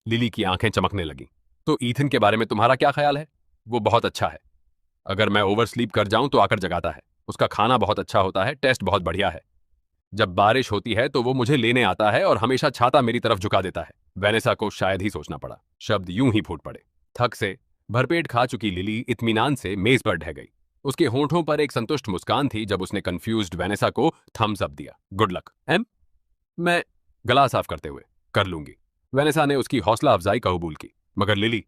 लिली की आंखें चमकने लगीं। तो ईथन के बारे में तुम्हारा क्या ख्याल है? वो बहुत अच्छा है। अगर मैं ओवर स्लीप कर जाऊं तो आकर जगाता है। उसका खाना बहुत अच्छा होता है, टेस्ट बहुत बढ़िया है। जब बारिश होती है तो वो मुझे लेने आता है और हमेशा छाता मेरी तरफ झुका देता है। वेनेसा को शायद ही सोचना पड़ा, शब्द यूं ही फूट पड़े। थक से भरपेट खा चुकी लिली इत्मीनान से मेज पर ढह गई। उसके होंठों पर एक संतुष्ट मुस्कान थी जब उसने कंफ्यूज्ड वेनेसा को थम्स अप दिया। Good luck Em. मैं गला साफ करते हुए कर लूंगी। वेनेसा ने उसकी हौसला अफजाई कबूल की। मगर लिली,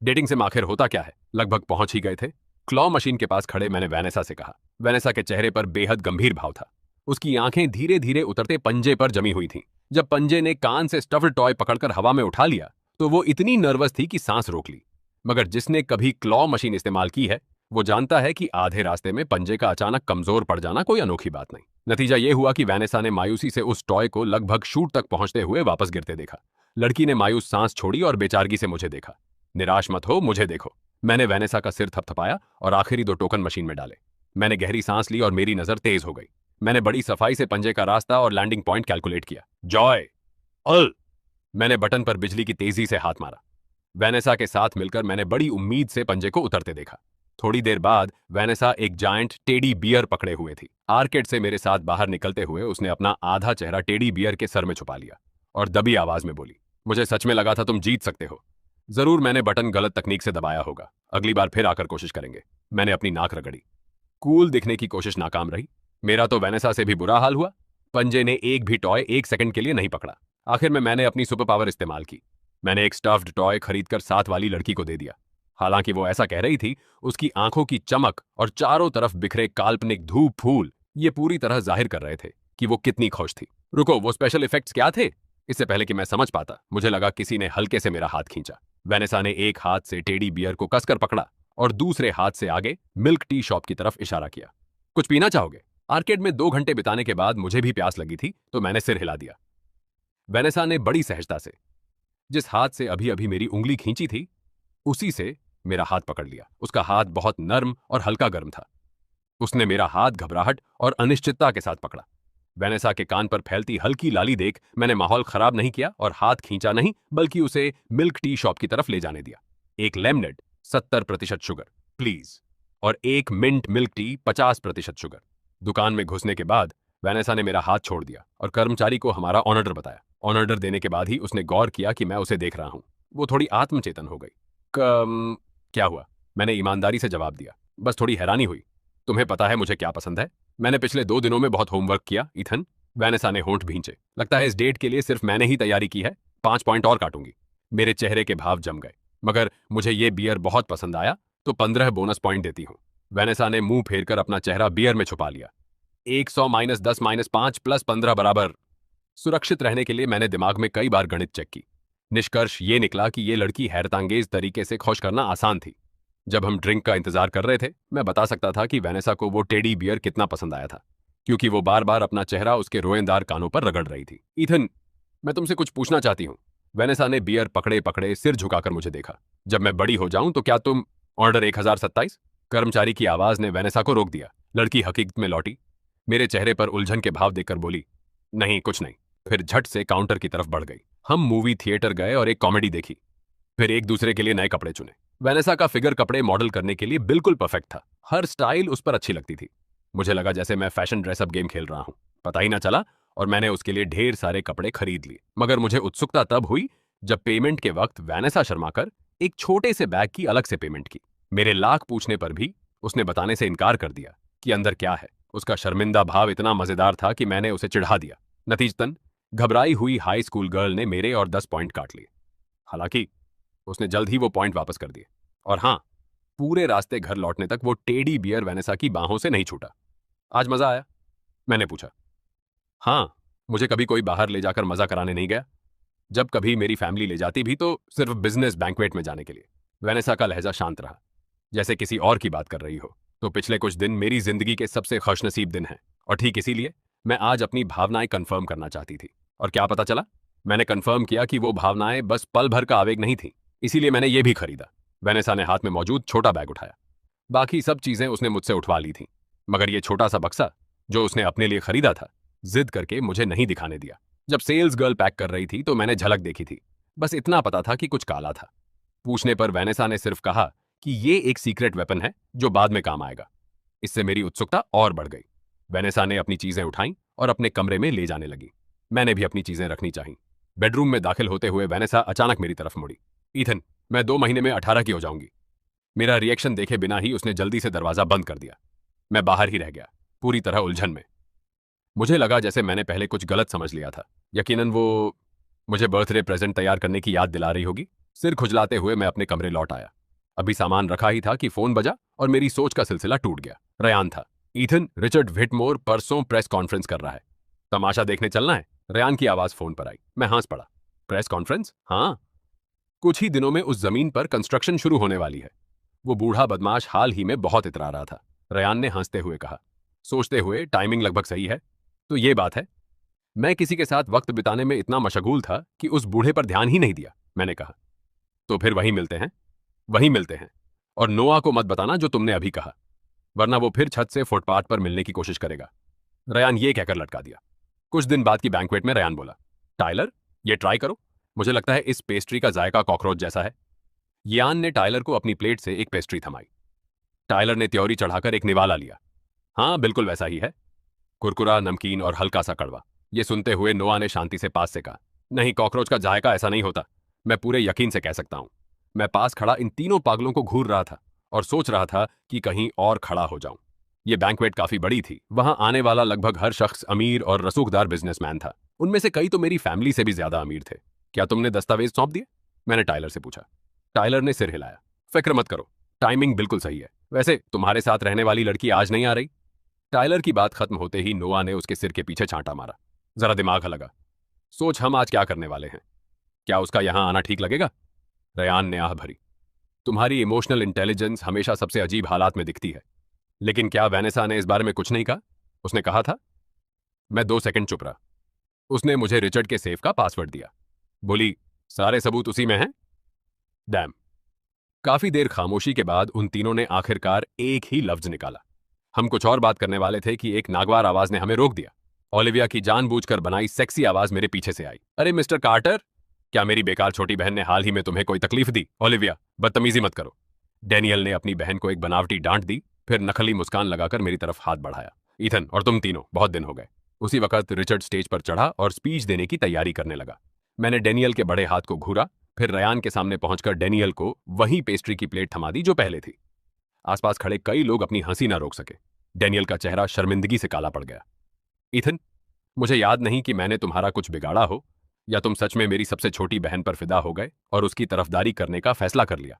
डेटिंग से आखिर होता क्या है? लगभग पहुंच ही गए थे। क्लॉ मशीन के पास खड़े मैंने वेनेसा से कहा। वेनेसा के चेहरे पर बेहद गंभीर भाव था। उसकी आंखें धीरे धीरे उतरते पंजे पर जमी हुई थीं। जब पंजे ने कान से स्टफ्ड टॉय पकड़कर हवा में उठा लिया तो वो इतनी नर्वस थी कि सांस रोक ली। मगर जिसने कभी क्लॉ मशीन इस्तेमाल की है वो जानता है कि आधे रास्ते में पंजे का अचानक कमजोर पड़ जाना कोई अनोखी बात नहीं। नतीजा ये हुआ कि वेनेसा ने मायूसी से उस टॉय को लगभग शूट तक पहुंचते हुए वापस गिरते देखा। लड़की ने मायूस सांस छोड़ी और बेचारगी से मुझे देखा। निराश मत हो, मुझे देखो। मैंने वेनेसा का सिर थपथपाया और आखिरी 2 टोकन मशीन में डाले। मैंने गहरी सांस ली और मेरी नजर तेज हो गई। मैंने बड़ी सफाई से पंजे का रास्ता और लैंडिंग पॉइंट कैलकुलेट किया। जॉय अल। मैंने बटन पर बिजली की तेजी से हाथ मारा। वेनेसा के साथ मिलकर मैंने बड़ी उम्मीद से पंजे को उतरते देखा। थोड़ी देर बाद वेनेसा एक जायंट टेडी बियर पकड़े हुए थी। आर्केड से मेरे साथ बाहर निकलते हुए उसने अपना आधा चेहरा टेडी बियर के सर में छुपा लिया और दबी आवाज में बोली, मुझे सच में लगा था तुम जीत सकते हो। जरूर मैंने बटन गलत तकनीक से दबाया होगा। अगली बार फिर आकर कोशिश करेंगे। मैंने अपनी नाक रगड़ी। कूल दिखने की कोशिश नाकाम रही। मेरा तो वेनेसा से भी बुरा हाल हुआ। पंजे ने एक भी टॉय 1 सेकंड के लिए नहीं पकड़ा। आखिर में मैंने अपनी सुपर पावर इस्तेमाल की। मैंने एक स्टफ्ड टॉय खरीदकर साथ वाली लड़की को दे दिया। हालांकि वो ऐसा कह रही थी, उसकी आंखों की चमक और चारों तरफ बिखरे काल्पनिक धूप फूल ये पूरी तरह जाहिर कर रहे थे कि वो कितनी खुश थी। रुको, वो स्पेशल इफेक्ट्स क्या थे? इससे पहले कि मैं समझ पाता मुझे लगा किसी ने हल्के से मेरा हाथ खींचा। वेनेसा ने एक हाथ से टेडी बियर को कसकर पकड़ा और दूसरे हाथ से आगे मिल्क टी शॉप की तरफ इशारा किया। कुछ पीना चाहोगे? आर्केड में 2 घंटे बिताने के बाद मुझे भी प्यास लगी थी तो मैंने सिर हिला दिया। वेनेसा ने बड़ी सहजता से जिस हाथ से अभी अभी मेरी उंगली खींची थी उसी से मेरा हाथ पकड़ लिया। उसका हाथ बहुत नर्म और हल्का गर्म था। उसने मेरा हाथ घबराहट और अनिश्चितता के साथ पकड़ा। वेनेसा के कान पर फैलती हल्की लाली देख मैंने माहौल खराब नहीं किया और हाथ खींचा नहीं बल्कि उसे मिल्क टी शॉप की तरफ ले जाने दिया। एक लेमनेड 70% शुगर प्लीज और एक मिंट मिल्क टी 50% शुगर। दुकान में घुसने के बाद वेनेसा ने मेरा हाथ छोड़ दिया और कर्मचारी को हमारा ऑर्डर बताया। ऑर्डर देने के बाद ही उसने गौर किया कि मैं उसे देख रहा हूं। वो थोड़ी आत्मचेतन हो गई। क्या हुआ? मैंने ईमानदारी से जवाब दिया। बस थोड़ी हैरानी हुई। तुम्हें पता है मुझे क्या पसंद है? मैंने पिछले 2 दिनों में बहुत होमवर्क किया ईथन। वेनेसा ने होंठ भींचे। लगता है इस डेट के लिए सिर्फ मैंने ही तैयारी की है। 5 पॉइंट और काटूंगी। मेरे चेहरे के भाव जम गए। मगर मुझे ये बियर बहुत पसंद आया तो 15 बोनस पॉइंट देती हूँ। वेनेसा ने मुंह फेरकर अपना चेहरा बियर में छुपा लिया। 100 - 10 - 5 + 15 बराबर। सुरक्षित रहने के लिए मैंने दिमाग में कई बार गणित चेक की। निष्कर्ष ये निकला कि ये लड़की हैरतांगेज तरीके से खुश करना आसान थी। जब हम ड्रिंक का इंतजार कर रहे थे मैं बता सकता था कि वेनेसा को वो टेडी बियर कितना पसंद आया था, क्योंकि वो बार बार अपना चेहरा उसके रोएंदार कानों पर रगड़ रही थी। ईथन, मैं तुमसे कुछ पूछना चाहती हूँ। वेनेसा ने बियर पकड़े पकड़े सिर झुकाकर मुझे देखा। जब मैं बड़ी हो जाऊं तो क्या तुम ऑर्डर 1027? कर्मचारी की आवाज ने वेनेसा को रोक दिया। लड़की हकीकत में लौटी। मेरे चेहरे पर उलझन के भाव देखकर बोली, नहीं कुछ नहीं। फिर झट से काउंटर की तरफ बढ़ गई। हम मूवी थिएटर गए और एक कॉमेडी देखी। फिर एक दूसरे के लिए नए कपड़े चुने। वेनेसा का फिगर कपड़े मॉडल करने के लिए बिल्कुल परफेक्ट था। हर स्टाइल उस पर अच्छी लगती थी। मुझे लगा जैसे मैं फैशन ड्रेसअप गेम खेल रहा हूं। पता ही ना चला और मैंने उसके लिए ढेर सारे कपड़े खरीद लिए। मगर मुझे उत्सुकता तब हुई जब पेमेंट के वक्त वैनेसा शर्माकर एक छोटे से बैग की अलग से पेमेंट की। मेरे लाख पूछने पर भी उसने बताने से इनकार कर दिया कि अंदर क्या है। उसका शर्मिंदा भाव इतना मजेदार था कि मैंने उसे चिढ़ा दिया। नतीजतन घबराई हुई हाई स्कूल गर्ल ने मेरे और 10 पॉइंट काट लिए। हालांकि उसने जल्द ही वो पॉइंट वापस कर दिए। और हाँ, पूरे रास्ते घर लौटने तक वो टेडी बियर वैनेसा की बाहों से नहीं छूटा। आज मजा आया? मैंने पूछा। हाँ, मुझे कभी कोई बाहर ले जाकर मजा कराने नहीं गया। जब कभी मेरी फैमिली ले जाती भी तो सिर्फ बिजनेस बैंक्वेट में जाने के लिए। वैनेसा का लहजा शांत रहा, जैसे किसी और की बात कर रही हो। तो पिछले कुछ दिन मेरी जिंदगी के सबसे खुशनसीब दिन हैं और ठीक इसीलिए मैं आज अपनी भावनाएं कंफर्म करना चाहती थी। और क्या पता चला? मैंने कंफर्म किया कि वो भावनाएं बस पल भर का आवेग नहीं थी। इसीलिए मैंने ये भी खरीदा। वैनेसा ने हाथ में मौजूद छोटा बैग उठाया। बाकी सब चीजें उसने मुझसे उठवा ली थी, मगर ये छोटा सा बक्सा जो उसने अपने लिए खरीदा था, जिद करके मुझे नहीं दिखाने दिया। जब सेल्स गर्ल पैक कर रही थी तो मैंने झलक देखी थी। बस इतना पता था कि कुछ काला था। पूछने पर वैनेसा ने सिर्फ कहा कि ये एक सीक्रेट वेपन है जो बाद में काम आएगा। इससे मेरी उत्सुकता और बढ़ गई। वैनेसा ने अपनी चीजें उठाई और अपने कमरे में ले जाने लगी। मैंने भी अपनी चीजें रखनी चाहिए। बेडरूम में दाखिल होते हुए वैनेसा अचानक मेरी तरफ मुड़ी। ईथन, मैं 2 महीने में 18 की हो जाऊंगी। मेरा रिएक्शन देखे बिना ही उसने जल्दी से दरवाजा बंद कर दिया। मैं बाहर ही रह गया, पूरी तरह उलझन में। मुझे लगा जैसे मैंने पहले कुछ गलत समझ लिया था। यकीनन वो मुझे बर्थडे प्रेजेंट तैयार करने की याद दिला रही होगी। सिर खुजलाते हुए मैं अपने कमरे लौट आया। अभी सामान रखा ही था कि फोन बजा और मेरी सोच का सिलसिला टूट गया। रयान था। ईथन, रिचर्ड व्हिटमोर परसों प्रेस कॉन्फ्रेंस कर रहा है। तमाशा देखने चलना है? रयान की आवाज फोन पर आई। मैं हंस पड़ा। Press conference? हाँ, कुछ ही दिनों में उस जमीन पर कंस्ट्रक्शन शुरू होने वाली है। वो बूढ़ा बदमाश हाल ही में बहुत इतरा रहा था। रयान ने हंसते हुए कहा, सोचते हुए टाइमिंग लगभग सही है। तो ये बात है, मैं किसी के साथ वक्त बिताने में इतना मशगूल था कि उस बूढ़े पर ध्यान ही नहीं दिया। मैंने कहा, तो फिर वहीं मिलते हैं। वहीं मिलते हैं। और नोआ को मत बताना जो तुमने अभी कहा, वरना वो फिर छत से फुटपाथ पर मिलने की कोशिश करेगा। रयान ये कहकर लटका दिया। कुछ दिन बाद की बैंक्वेट में रयान बोला, टाइलर, ये ट्राई करो। मुझे लगता है इस पेस्ट्री का जायका कॉकरोच जैसा है। यान ने टाइलर को अपनी प्लेट से एक पेस्ट्री थमाई। टाइलर ने त्योरी चढ़ाकर एक निवाला लिया। हाँ, बिल्कुल वैसा ही है। कुरकुरा, नमकीन और हल्का सा कड़वा। ये सुनते हुए नोआ ने शांति से पास से कहा, नहीं, कॉकरोच का जायका ऐसा नहीं होता। मैं पूरे यकीन से कह सकता हूं। मैं पास खड़ा इन तीनों पागलों को घूर रहा था और सोच रहा था कि कहीं और खड़ा हो जाऊं। ये बैंक्वेट काफी बड़ी थी। वहां आने वाला लगभग हर शख्स अमीर और रसूखदार बिजनेसमैन था। उनमें से कई तो मेरी फैमिली से भी ज्यादा अमीर थे। क्या तुमने दस्तावेज सौंप दिए? मैंने टाइलर से पूछा। टाइलर ने सिर हिलाया। फिक्र मत करो, टाइमिंग बिल्कुल सही है। वैसे तुम्हारे साथ रहने वाली लड़की आज नहीं आ रही? टाइलर की बात खत्म होते ही नोआ ने उसके सिर के पीछे छांटा मारा। जरा दिमाग लगा। सोच हम आज क्या करने वाले हैं। क्या उसका यहां आना ठीक लगेगा? रयान ने आह भरी। तुम्हारी इमोशनल इंटेलिजेंस हमेशा सबसे अजीब हालात में दिखती है। लेकिन क्या वैनेसा ने इस बारे में कुछ नहीं कहा? उसने कहा था। मैं 2 सेकंड चुप रहा। उसने मुझे रिचर्ड के सेफ का पासवर्ड दिया। बोली, सारे सबूत उसी में हैं? डैम। काफी देर खामोशी के बाद उन तीनों ने आखिरकार एक ही लफ्ज निकाला। हम कुछ और बात करने वाले थे कि एक नागवार आवाज ने हमें रोक दिया। ओलिविया की जानबूझकर बनाई सेक्सी आवाज मेरे पीछे से आई। अरे मिस्टर कार्टर, क्या मेरी बेकार छोटी बहन ने हाल ही में तुम्हें कोई तकलीफ दी? ओलिविया, बदतमीजी मत करो। डैनियल ने अपनी बहन को एक बनावटी डांट दी, फिर नकली मुस्कान लगाकर मेरी तरफ हाथ बढ़ाया। ईथन और तुम तीनों, बहुत दिन हो गए। उसी वक्त रिचर्ड स्टेज पर चढ़ा और स्पीच देने की तैयारी करने लगा। मैंने डेनियल के बड़े हाथ को घूरा, फिर रयान के सामने पहुंचकर डेनियल को वही पेस्ट्री की प्लेट थमा दी जो पहले थी। आसपास खड़े कई लोग अपनी हंसी ना रोक सके। डेनियल का चेहरा शर्मिंदगी से काला पड़ गया। ईथन, मुझे याद नहीं कि मैंने तुम्हारा कुछ बिगाड़ा हो, या तुम सच में मेरी सबसे छोटी बहन पर फिदा हो गए और उसकी तरफदारी करने का फैसला कर लिया।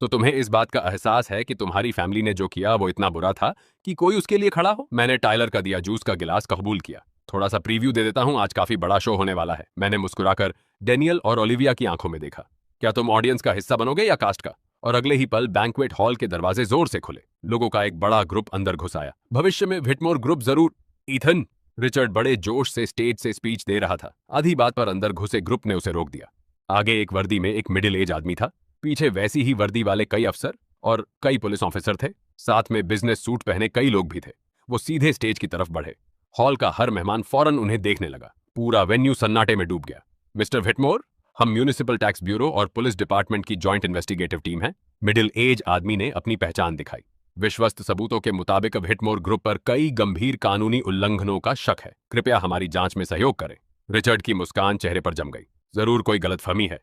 तो तुम्हें इस बात का एहसास है कि तुम्हारी फैमिली ने जो किया वो इतना बुरा था कि कोई उसके लिए खड़ा हो? मैंने टाइलर का दिया जूस का गिलास कबूल किया। थोड़ा सा प्रीव्यू दे देता हूं, आज काफी बड़ा शो होने वाला है। मैंने मुस्कुराकर डेनियल और ओलिविया की आंखों में देखा। क्या तुम ऑडियंस का हिस्सा बनोगे या कास्ट का? और अगले ही पल बैंक्वेट हॉल के दरवाजे जोर से खुले। लोगों का एक बड़ा ग्रुप अंदर घुस आया। भविष्य में व्हिटमोर ग्रुप जरूर। ईथन, रिचर्ड बड़े जोश से स्टेज से स्पीच दे रहा था। आधी बात पर अंदर घुसे ग्रुप ने उसे रोक दिया। आगे एक वर्दी में एक मिडिल एज आदमी था, पीछे वैसी ही वर्दी वाले कई अफसर और कई पुलिस ऑफिसर थे। साथ में बिजनेस सूट पहने कई लोग भी थे। वो सीधे स्टेज की तरफ बढ़े। हॉल का हर मेहमान फौरन उन्हें देखने लगा। पूरा वेन्यू सन्नाटे में डूब गया। मिस्टर व्हिटमोर, हम म्यूनिसिपल टैक्स ब्यूरो और पुलिस डिपार्टमेंट की जॉइंट इन्वेस्टिगेटिव टीम है। मिडिल एज आदमी ने अपनी पहचान दिखाई। विश्वस्त सबूतों के मुताबिक अब हिटमोर ग्रुप पर कई गंभीर कानूनी उल्लंघनों का शक है। कृपया हमारी जांच में सहयोग करें। रिचर्ड की मुस्कान चेहरे पर जम गई। जरूर कोई गलतफहमी है।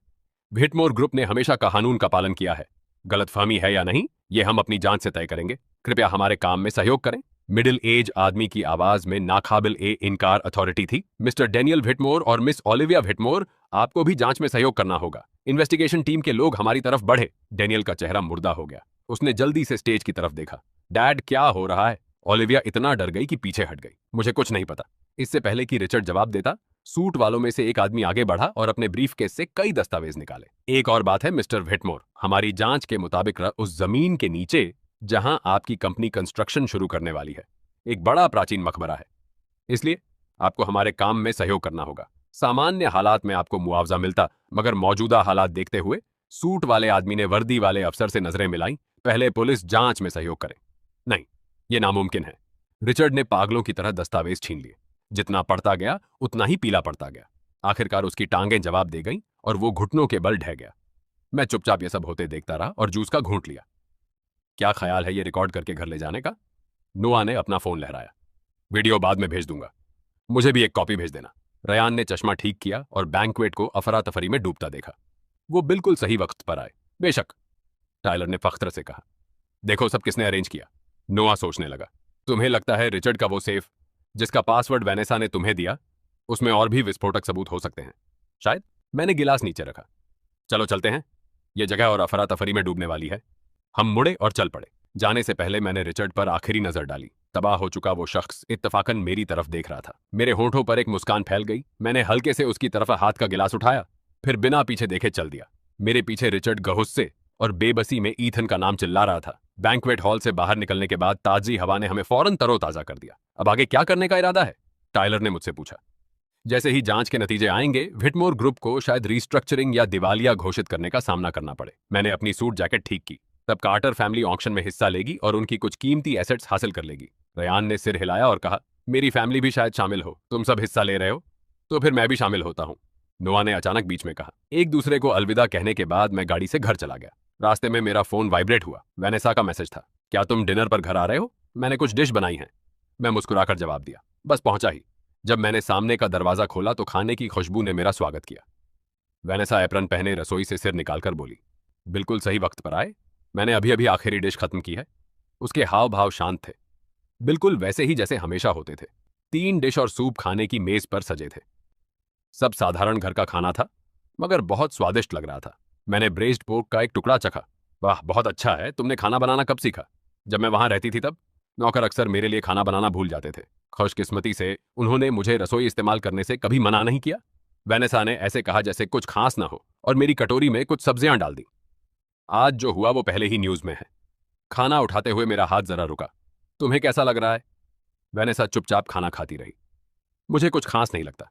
हिटमोर ग्रुप ने हमेशा कानून का पालन किया है। गलतफहमी है या नहीं, ये हम अपनी जांच से तय करेंगे। कृपया हमारे काम में सहयोग करें। मिडिल एज आदमी की आवाज में नाकाबिल ए इनकार अथॉरिटी थी। मिस्टर डेनियल व्हिटमोर और मिस ओलिविया व्हिटमोर, आपको भी जांच में सहयोग करना होगा। इन्वेस्टिगेशन टीम के लोग हमारी तरफ बढ़े। डेनियल का चेहरा मुर्दा हो गया। उसने जल्दी से स्टेज की तरफ देखा। डैड, क्या हो रहा है? ओलिविया इतना डर गई कि पीछे हट गई। मुझे कुछ नहीं पता। इससे पहले कि रिचर्ड जवाब देता, सूट वालों में से एक आदमी आगे बढ़ा और अपने ब्रीफकेस से कई दस्तावेज निकाले। एक और बात है मिस्टर व्हिटमोर, हमारी जांच के मुताबिक उस जमीन के नीचे जहां आपकी कंपनी कंस्ट्रक्शन शुरू करने वाली है, एक बड़ा प्राचीन मकबरा है। इसलिए आपको हमारे काम में सहयोग करना होगा। सामान्य हालात में आपको मुआवजा मिलता, मगर मौजूदा हालात देखते हुए सूट वाले आदमी ने वर्दी वाले अफसर से नजरें मिलाई। पहले पुलिस जांच में सहयोग करे। नहीं, यह नामुमकिन है। रिचर्ड ने पागलों की तरह दस्तावेज छीन लिए। जितना पढ़ता गया उतना ही पीला पड़ता गया। आखिरकार उसकी टांगें जवाब दे गईं और वो घुटनों के बल ढह गया। मैं चुपचाप ये सब होते देखता रहा और जूस का घूंट लिया। क्या ख्याल है ये रिकॉर्ड करके घर ले जाने का? नोआ ने अपना फोन लहराया। वीडियो बाद में भेज दूंगा। मुझे भी एक कॉपी भेज देना। रयान ने चश्मा ठीक किया और बैंक्वेट को अफरा तफरी में डूबता देखा। वो बिल्कुल सही वक्त पर आए। बेशक, टायलर ने फख्र से कहा। देखो सब किसने अरेंज किया। नोआ सोचने लगा। तुम्हें लगता है रिचर्ड का वो सेफ जिसका पासवर्ड वेनेसा ने तुम्हें दिया, उसमें और भी विस्फोटक सबूत हो सकते हैं? शायद। मैंने गिलास नीचे रखा। चलो चलते हैं, यह जगह और अफरा तफरी में डूबने वाली है। हम मुड़े और चल पड़े। जाने से पहले मैंने रिचर्ड पर आखिरी नजर डाली। तबाह हो चुका वो शख्स इत्तफाकन मेरी तरफ देख रहा था। मेरे होंठों पर एक मुस्कान फैल गई। मैंने हल्के से उसकी तरफ हाथ का गिलास उठाया, फिर बिना पीछे देखे चल दिया। मेरे पीछे रिचर्ड गुस्से और बेबसी में ईथन का नाम चिल्ला रहा था। बैंक्वेट हॉल से बाहर निकलने के बाद ताजी हवा ने हमें फौरन तरोताजा कर दिया। अब आगे क्या करने का इरादा है? टायलर ने मुझसे पूछा। जैसे ही जांच के नतीजे आएंगे, व्हिटमोर ग्रुप को शायद रिस्ट्रक्चरिंग या दिवालिया घोषित करने का सामना करना पड़े। मैंने अपनी सूट जैकेट ठीक की। तब कार्टर फैमिली ऑक्शन में हिस्सा लेगी और उनकी कुछ कीमती एसेट्स हासिल कर लेगी। रयान ने सिर हिलाया और कहा, मेरी फैमिली भी शायद शामिल हो। तुम सब हिस्सा ले रहे हो तो फिर मैं भी शामिल होता हूं। नोआ ने अचानक बीच में कहा। एक दूसरे को अलविदा कहने के बाद मैं गाड़ी से घर चला गया। रास्ते में मेरा फोन वाइब्रेट हुआ। वेनेसा का मैसेज था। क्या तुम डिनर पर घर आ रहे हो? मैंने कुछ डिश बनाई है। मैं मुस्कुराकर जवाब दिया। बस पहुंचा ही। जब मैंने सामने का दरवाजा खोला तो खाने की खुशबू ने मेरा स्वागत किया। वेनेसा एप्रन पहने रसोई से सिर निकालकर बोली, बिल्कुल सही वक्त पर आए। मैंने अभी अभी आखिरी डिश खत्म की है। उसके हाव भाव शांत थे, बिल्कुल वैसे ही जैसे हमेशा होते थे। 3 डिश और सूप खाने की मेज पर सजे थे। सब साधारण घर का खाना था, मगर बहुत स्वादिष्ट लग रहा था। मैंने ब्रेस्ड पोर्क का एक टुकड़ा चखा। वाह, बहुत अच्छा है। तुमने खाना बनाना कब सीखा? जब मैं वहां रहती थी तब। नौकर अक्सर मेरे लिए खाना बनाना भूल जाते थे। खुशकिस्मती से उन्होंने मुझे रसोई इस्तेमाल करने से कभी मना नहीं किया। वेनेसा ने ऐसे कहा जैसे कुछ खास ना हो और मेरी कटोरी में कुछ सब्जियां डाल दी। आज जो हुआ वो पहले ही न्यूज में है। खाना उठाते हुए मेरा हाथ जरा रुका। तुम्हें कैसा लग रहा है? वेनेसा चुपचाप खाना खाती रही। मुझे कुछ खास नहीं लगता।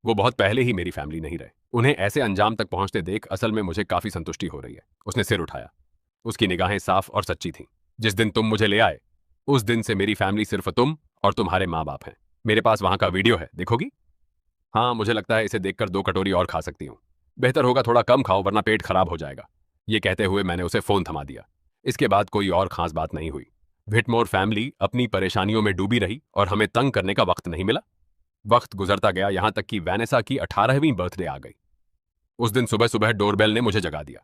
वो बहुत पहले ही मेरी फैमिली नहीं रहे। उन्हें ऐसे अंजाम तक पहुंचते देख असल में मुझे काफी संतुष्टि हो रही है। उसने सिर उठाया। उसकी निगाहें साफ और सच्ची थीं। जिस दिन तुम मुझे ले आए, उस दिन से मेरी फैमिली सिर्फ तुम और तुम्हारे माँ बाप हैं। मेरे पास वहां का वीडियो है, देखोगी? हाँ, मुझे लगता है इसे देखकर 2 कटोरी और खा सकती हूँ। बेहतर होगा थोड़ा कम खाओ, वरना पेट खराब हो जाएगा। ये कहते हुए मैंने उसे फोन थमा दिया। इसके बाद कोई और खास बात नहीं हुई। व्हिटमोर फैमिली अपनी परेशानियों में डूबी रही और हमें तंग करने का वक्त नहीं मिला। वक्त गुजरता गया, यहां तक कि वेनेसा की 18वीं बर्थडे आ गई। उस दिन सुबह सुबह डोरबेल ने मुझे जगा दिया।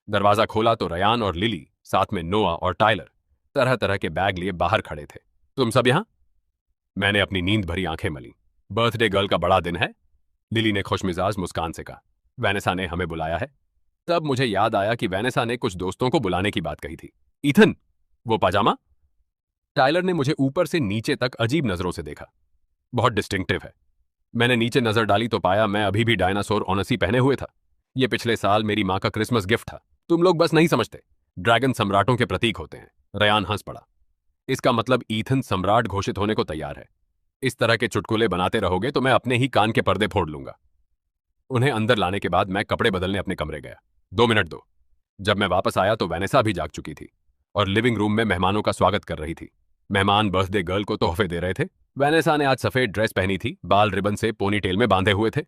दरवाजा खोला तो रयान और लिली, साथ में नोआ और टायलर, तरह तरह के बैग लिए बाहर खड़े थे। तुम सब यहां? मैंने अपनी नींद भरी आंखें मली। बर्थडे गर्ल का बड़ा दिन है, लिली ने खुशमिजाज मुस्कान से कहा। वेनेसा ने हमें बुलाया है। तब मुझे याद आया कि वेनेसा ने कुछ दोस्तों को बुलाने की बात कही थी। ईथन, वो पाजामा? टायलर ने मुझे ऊपर से नीचे तक अजीब नजरों से देखा। बहुत डिस्टिंक्टिव है। मैंने नीचे नजर डाली तो पाया मैं अभी भी डायनासोर ऑनसी पहने हुए था। ये पिछले साल मेरी माँ का क्रिसमस गिफ्ट था। तुम लोग बस नहीं समझते, ड्रैगन सम्राटों के प्रतीक होते हैं। रयान हंस पड़ा। इसका मतलब ईथन सम्राट घोषित होने को तैयार है। इस तरह के चुटकुले बनाते रहोगे तो मैं अपने ही कान के पर्दे फोड़ लूंगा। उन्हें अंदर लाने के बाद मैं कपड़े बदलने अपने कमरे गया। 2 मिनट दो। जब मैं वापस आया तो वेनेसा भी जाग चुकी थी और लिविंग रूम में मेहमानों का स्वागत कर रही थी। मेहमान बर्थडे गर्ल को तोहफे दे रहे थे। वेनेसा ने आज सफेद ड्रेस पहनी थी, बाल रिबन से पोनीटेल में बांधे हुए थे।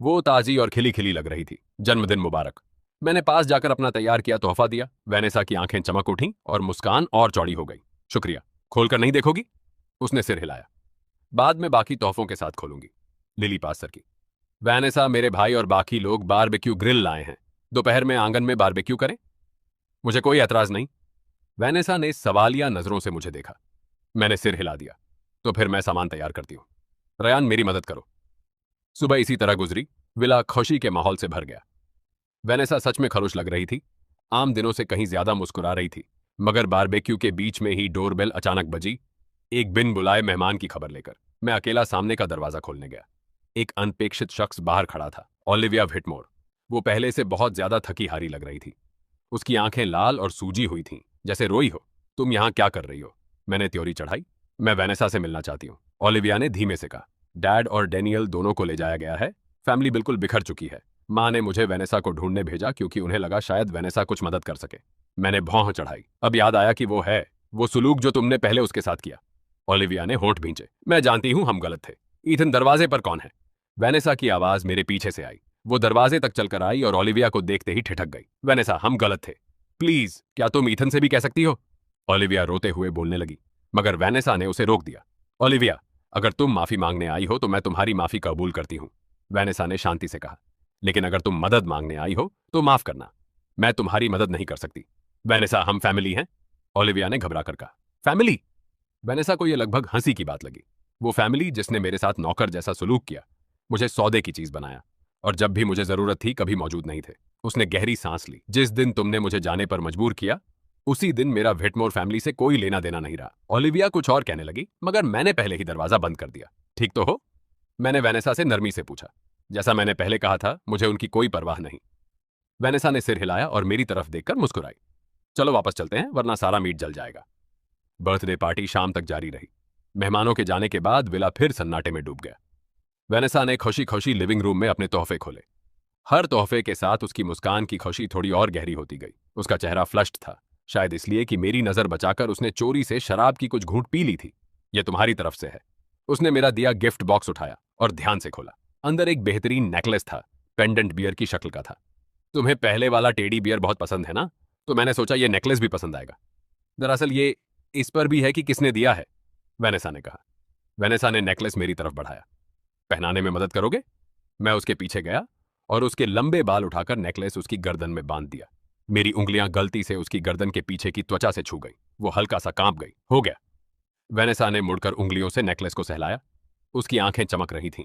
वो ताजी और खिली खिली लग रही थी। जन्मदिन मुबारक। मैंने पास जाकर अपना तैयार किया तोहफा दिया। वेनेसा की आंखें चमक उठीं और मुस्कान और चौड़ी हो गई। शुक्रिया। खोलकर नहीं देखोगी? उसने सिर हिलाया। बाद में बाकी तोहफों के साथ खोलूंगी। लिली पास्टर की। वेनेसा, मेरे भाई और बाकी लोग बारबेक्यू ग्रिल लाए हैं। दोपहर में आंगन में बारबेक्यू करें? मुझे कोई एतराज नहीं। वेनेसा ने सवालिया नजरों से मुझे देखा। मैंने सिर हिला दिया। तो फिर मैं सामान तैयार करती हूँ। रयान, मेरी मदद करो। सुबह इसी तरह गुजरी। विला खुशी के माहौल से भर गया। वेनेसा सच में खरुश लग रही थी। आम दिनों से कहीं ज्यादा मुस्कुरा रही थी। मगर बारबेक्यू के बीच में ही डोरबेल अचानक बजी, एक बिन बुलाए मेहमान की खबर लेकर। मैं अकेला सामने का दरवाजा खोलने गया। एक अनपेक्षित शख्स बाहर खड़ा था, ओलिविया व्हिटमोर। वो पहले से बहुत ज्यादा थकी हारी लग रही थी। उसकी आंखें लाल और सूजी हुई थीं, जैसे रोई हो। तुम यहां क्या कर रही हो? मैंने त्योरी चढ़ाई। मैं वेनेसा से मिलना चाहती हूँ, ओलिविया ने धीमे से कहा। डैड और डेनियल दोनों को ले जाया गया है। फैमिली बिल्कुल बिखर चुकी है। माँ ने मुझे वेनेसा को ढूंढने भेजा क्योंकि उन्हें लगा शायद वेनेसा कुछ मदद कर सके। मैंने भौं चढ़ाई। अब याद आया कि वो सुलूक जो तुमने पहले उसके साथ किया। ओलिविया ने होंठ भींचे। मैं जानती हूं हम गलत थे। ईथन, दरवाजे पर कौन है? वेनेसा की आवाज मेरे पीछे से आई। वो दरवाजे तक चलकर आई और ओलिविया को देखते ही ठिठक गई। वेनेसा, हम गलत थे। प्लीज, क्या तुम ईथन से भी कह सकती हो? ओलिविया रोते हुए बोलने लगी, मगर वेनेसा ने उसे रोक दिया। ओलिविया, अगर तुम माफी मांगने आई हो तो मैं तुम्हारी माफी कबूल करती हूं, वेनेसा ने शांति से कहा। लेकिन अगर तुम मदद मांगने आई हो तो माफ करना। मैं तुम्हारी मदद नहीं कर सकती। वेनेसा, हम फैमिली हैं, ओलिविया ने घबरा कर कहा। फैमिली? वेनेसा को यह लगभग हंसी की बात लगी। वो फैमिली जिसने मेरे साथ नौकर जैसा सलूक किया, मुझे सौदे की चीज बनाया, और जब भी मुझे जरूरत थी कभी मौजूद नहीं थे। उसने गहरी सांस ली। जिस दिन तुमने मुझे जाने पर मजबूर किया, उसी दिन मेरा व्हिटमोर फैमिली से कोई लेना देना नहीं रहा। ओलिविया कुछ और कहने लगी, मगर मैंने पहले ही दरवाजा बंद कर दिया। ठीक तो हो? मैंने वेनेसा से नरमी से पूछा। जैसा मैंने पहले कहा था, मुझे उनकी कोई परवाह नहीं। वेनेसा ने सिर हिलाया और मेरी तरफ देखकर मुस्कुराई। चलो वापस चलते हैं, वरना सारा मीट जल जाएगा। बर्थडे पार्टी शाम तक जारी रही। मेहमानों के जाने के बाद विला फिर सन्नाटे में डूब गया। वेनेसा ने खुशी खुशी लिविंग रूम में अपने तोहफे खोले। हर तोहफे के साथ उसकी मुस्कान की खुशी थोड़ी और गहरी होती गई। उसका चेहरा फ्लश्ड था, शायद इसलिए कि मेरी नजर बचाकर उसने चोरी से शराब की कुछ घूंट पी ली थी। यह तुम्हारी तरफ से है। उसने मेरा दिया गिफ्ट बॉक्स उठाया और ध्यान से खोला। अंदर एक बेहतरीन नेकलेस था, पेंडेंट बियर की शक्ल का था। तुम्हें पहले वाला टेडी बियर बहुत पसंद है ना, तो मैंने सोचा यह नेकलेस भी पसंद आएगा। दरअसल ये इस पर भी है कि किसने दिया है, वेनेसा ने कहा। वेनेसा ने नेकलेस मेरी तरफ बढ़ाया। पहनाने में मदद करोगे? मैं उसके पीछे गया और उसके लंबे बाल उठाकर नेकलेस उसकी गर्दन में बांध दिया। मेरी उंगलियां गलती से उसकी गर्दन के पीछे की त्वचा से छू गई। वो हल्का सा कांप गई। हो गया। वेनेसा ने मुड़कर उंगलियों से नेकलेस को सहलाया। उसकी आंखें चमक रही थीं।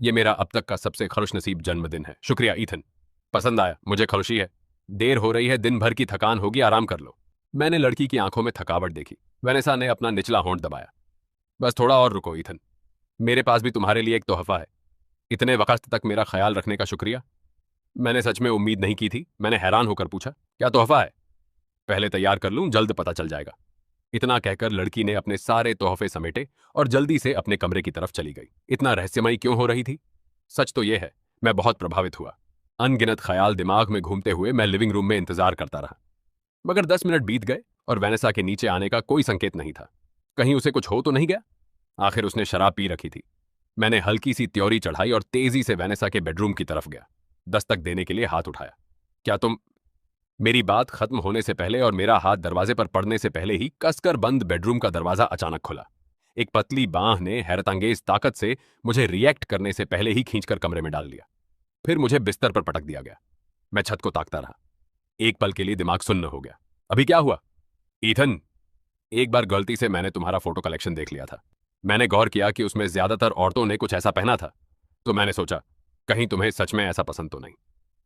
यह मेरा अब तक का सबसे खुशनसीब जन्मदिन है। शुक्रिया ईथन। पसंद आया? मुझे खुशी है। देर हो रही है, दिन भर की थकान होगी, आराम कर लो। मैंने लड़की की आंखों में थकावट देखी। वेनेसा ने अपना निचला होंठ दबाया। बस थोड़ा और रुको ईथन, मेरे पास भी तुम्हारे लिए एक तोहफा है। इतने वक्त तक मेरा ख्याल रखने का शुक्रिया। मैंने सच में उम्मीद नहीं की थी। मैंने हैरान होकर पूछा, क्या तोहफा है? पहले तैयार कर लूं, जल्द पता चल जाएगा। इतना कहकर लड़की ने अपने सारे तोहफे समेटे और जल्दी से अपने कमरे की तरफ चली गई। इतना रहस्यमयी क्यों हो रही थी? सच तो यह है, मैं बहुत प्रभावित हुआ। अनगिनत ख्याल दिमाग में घूमते हुए मैं लिविंग रूम में इंतजार करता रहा। मगर 10 मिनट बीत गए और वेनेसा के नीचे आने का कोई संकेत नहीं था। कहीं उसे कुछ हो तो नहीं गया? आखिर उसने शराब पी रखी थी। मैंने हल्की सी त्योरी चढ़ाई और तेजी से वेनेसा के बेडरूम की तरफ गया। दस्तक देने के लिए हाथ उठाया। क्या तुम? मेरी बात खत्म होने से पहले और मेरा हाथ दरवाजे पर पड़ने से पहले ही कसकर बंद बेडरूम का दरवाजा अचानक खुला। एक पतली बांह ने हैरतअंगेज ताकत से मुझे रिएक्ट करने से पहले ही खींचकर कमरे में डाल दिया। फिर मुझे बिस्तर पर पटक दिया गया। मैं छत को ताकता रहा। एक पल के लिए दिमाग सुन्न हो गया। अभी क्या हुआ? ईथन, एक बार गलती से मैंने तुम्हारा फोटो कलेक्शन देख लिया था। मैंने गौर किया कि उसमें ज्यादातर औरतों ने कुछ ऐसा पहना था, तो मैंने सोचा कहीं तुम्हें सच में ऐसा पसंद तो नहीं।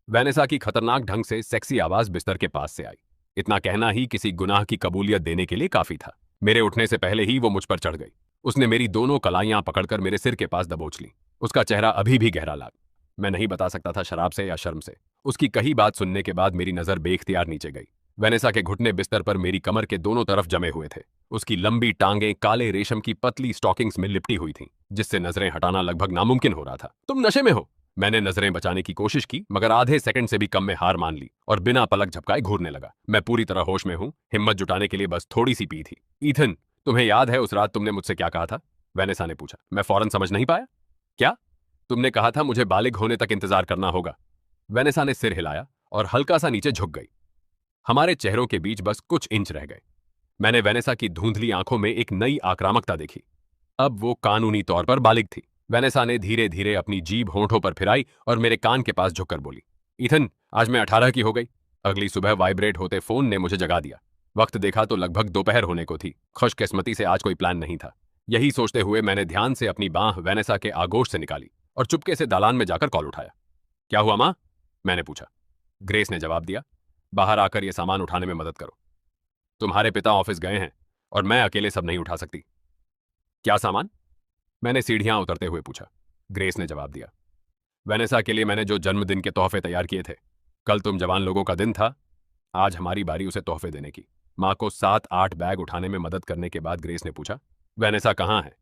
वेनेसा की खतरनाक ढंग से सेक्सी आवाज बिस्तर के पास से आई। इतना कहना ही किसी गुनाह की कबूलियत देने के लिए काफी था। मेरे उठने से पहले ही वो मुझ पर चढ़ गई। उसने मेरी दोनों कलाइयां पकड़कर मेरे सिर के पास दबोच ली। उसका चेहरा अभी भी गहरा लाल। मैं नहीं बता सकता था शराब से या शर्म से। उसकी कही बात सुनने के बाद मेरी नजर बेख्तियार नीचे गई। वेनेसा के घुटने बिस्तर पर मेरी कमर के दोनों तरफ जमे हुए थे। उसकी लंबी टांगें काले रेशम की पतली स्टॉकिंग्स में लिपटी हुई थीं, जिससे नजरें हटाना लगभग नामुमकिन हो रहा था। तुम नशे में हो? मैंने नजरें बचाने की कोशिश की, मगर आधे सेकंड से भी कम में हार मान ली और बिना पलक झपकाए घूरने लगा। मैं पूरी तरह होश में हूं, हिम्मत जुटाने के लिए बस थोड़ी सी पी थी। ईथन, तुम्हें याद है उस रात तुमने मुझसे क्या कहा था? वेनेसा ने पूछा। मैं फौरन समझ नहीं पाया। क्या? तुमने कहा था मुझे बालिग होने तक इंतजार करना होगा। वेनेसा ने सिर हिलाया और हल्का सा नीचे झुक गई। हमारे चेहरों के बीच बस कुछ इंच रह गए। मैंने वेनेसा की धुंधली आंखों में एक नई आक्रामकता देखी। अब वो कानूनी तौर पर बालिग थी। वेनेसा ने धीरे धीरे अपनी जीभ होंठों पर फिराई और मेरे कान के पास झुककर बोली, ईथन, आज मैं 18 की हो गई। अगली सुबह वाइब्रेट होते फोन ने मुझे जगा दिया। वक्त देखा तो लगभग दोपहर होने को थी। खुशकिस्मती से आज कोई प्लान नहीं था। यही सोचते हुए मैंने ध्यान से अपनी बांह वेनेसा के आगोश से निकाली और चुपके से दालान में जाकर कॉल उठाया। क्या हुआ मां? मैंने पूछा। ग्रेस ने जवाब दिया, बाहर आकर यह सामान उठाने में मदद करो। तुम्हारे पिता ऑफिस गए हैं और मैं अकेले सब नहीं उठा सकती। क्या सामान? मैंने सीढ़ियां उतरते हुए पूछा। ग्रेस ने जवाब दिया, वेनेसा के लिए मैंने जो जन्मदिन के तोहफे तैयार किए थे। कल तुम जवान लोगों का दिन था, आज हमारी बारी उसे तोहफे देने की। मां को 7-8 बैग उठाने में मदद करने के बाद ग्रेस ने पूछा, वेनेसा कहाँ है?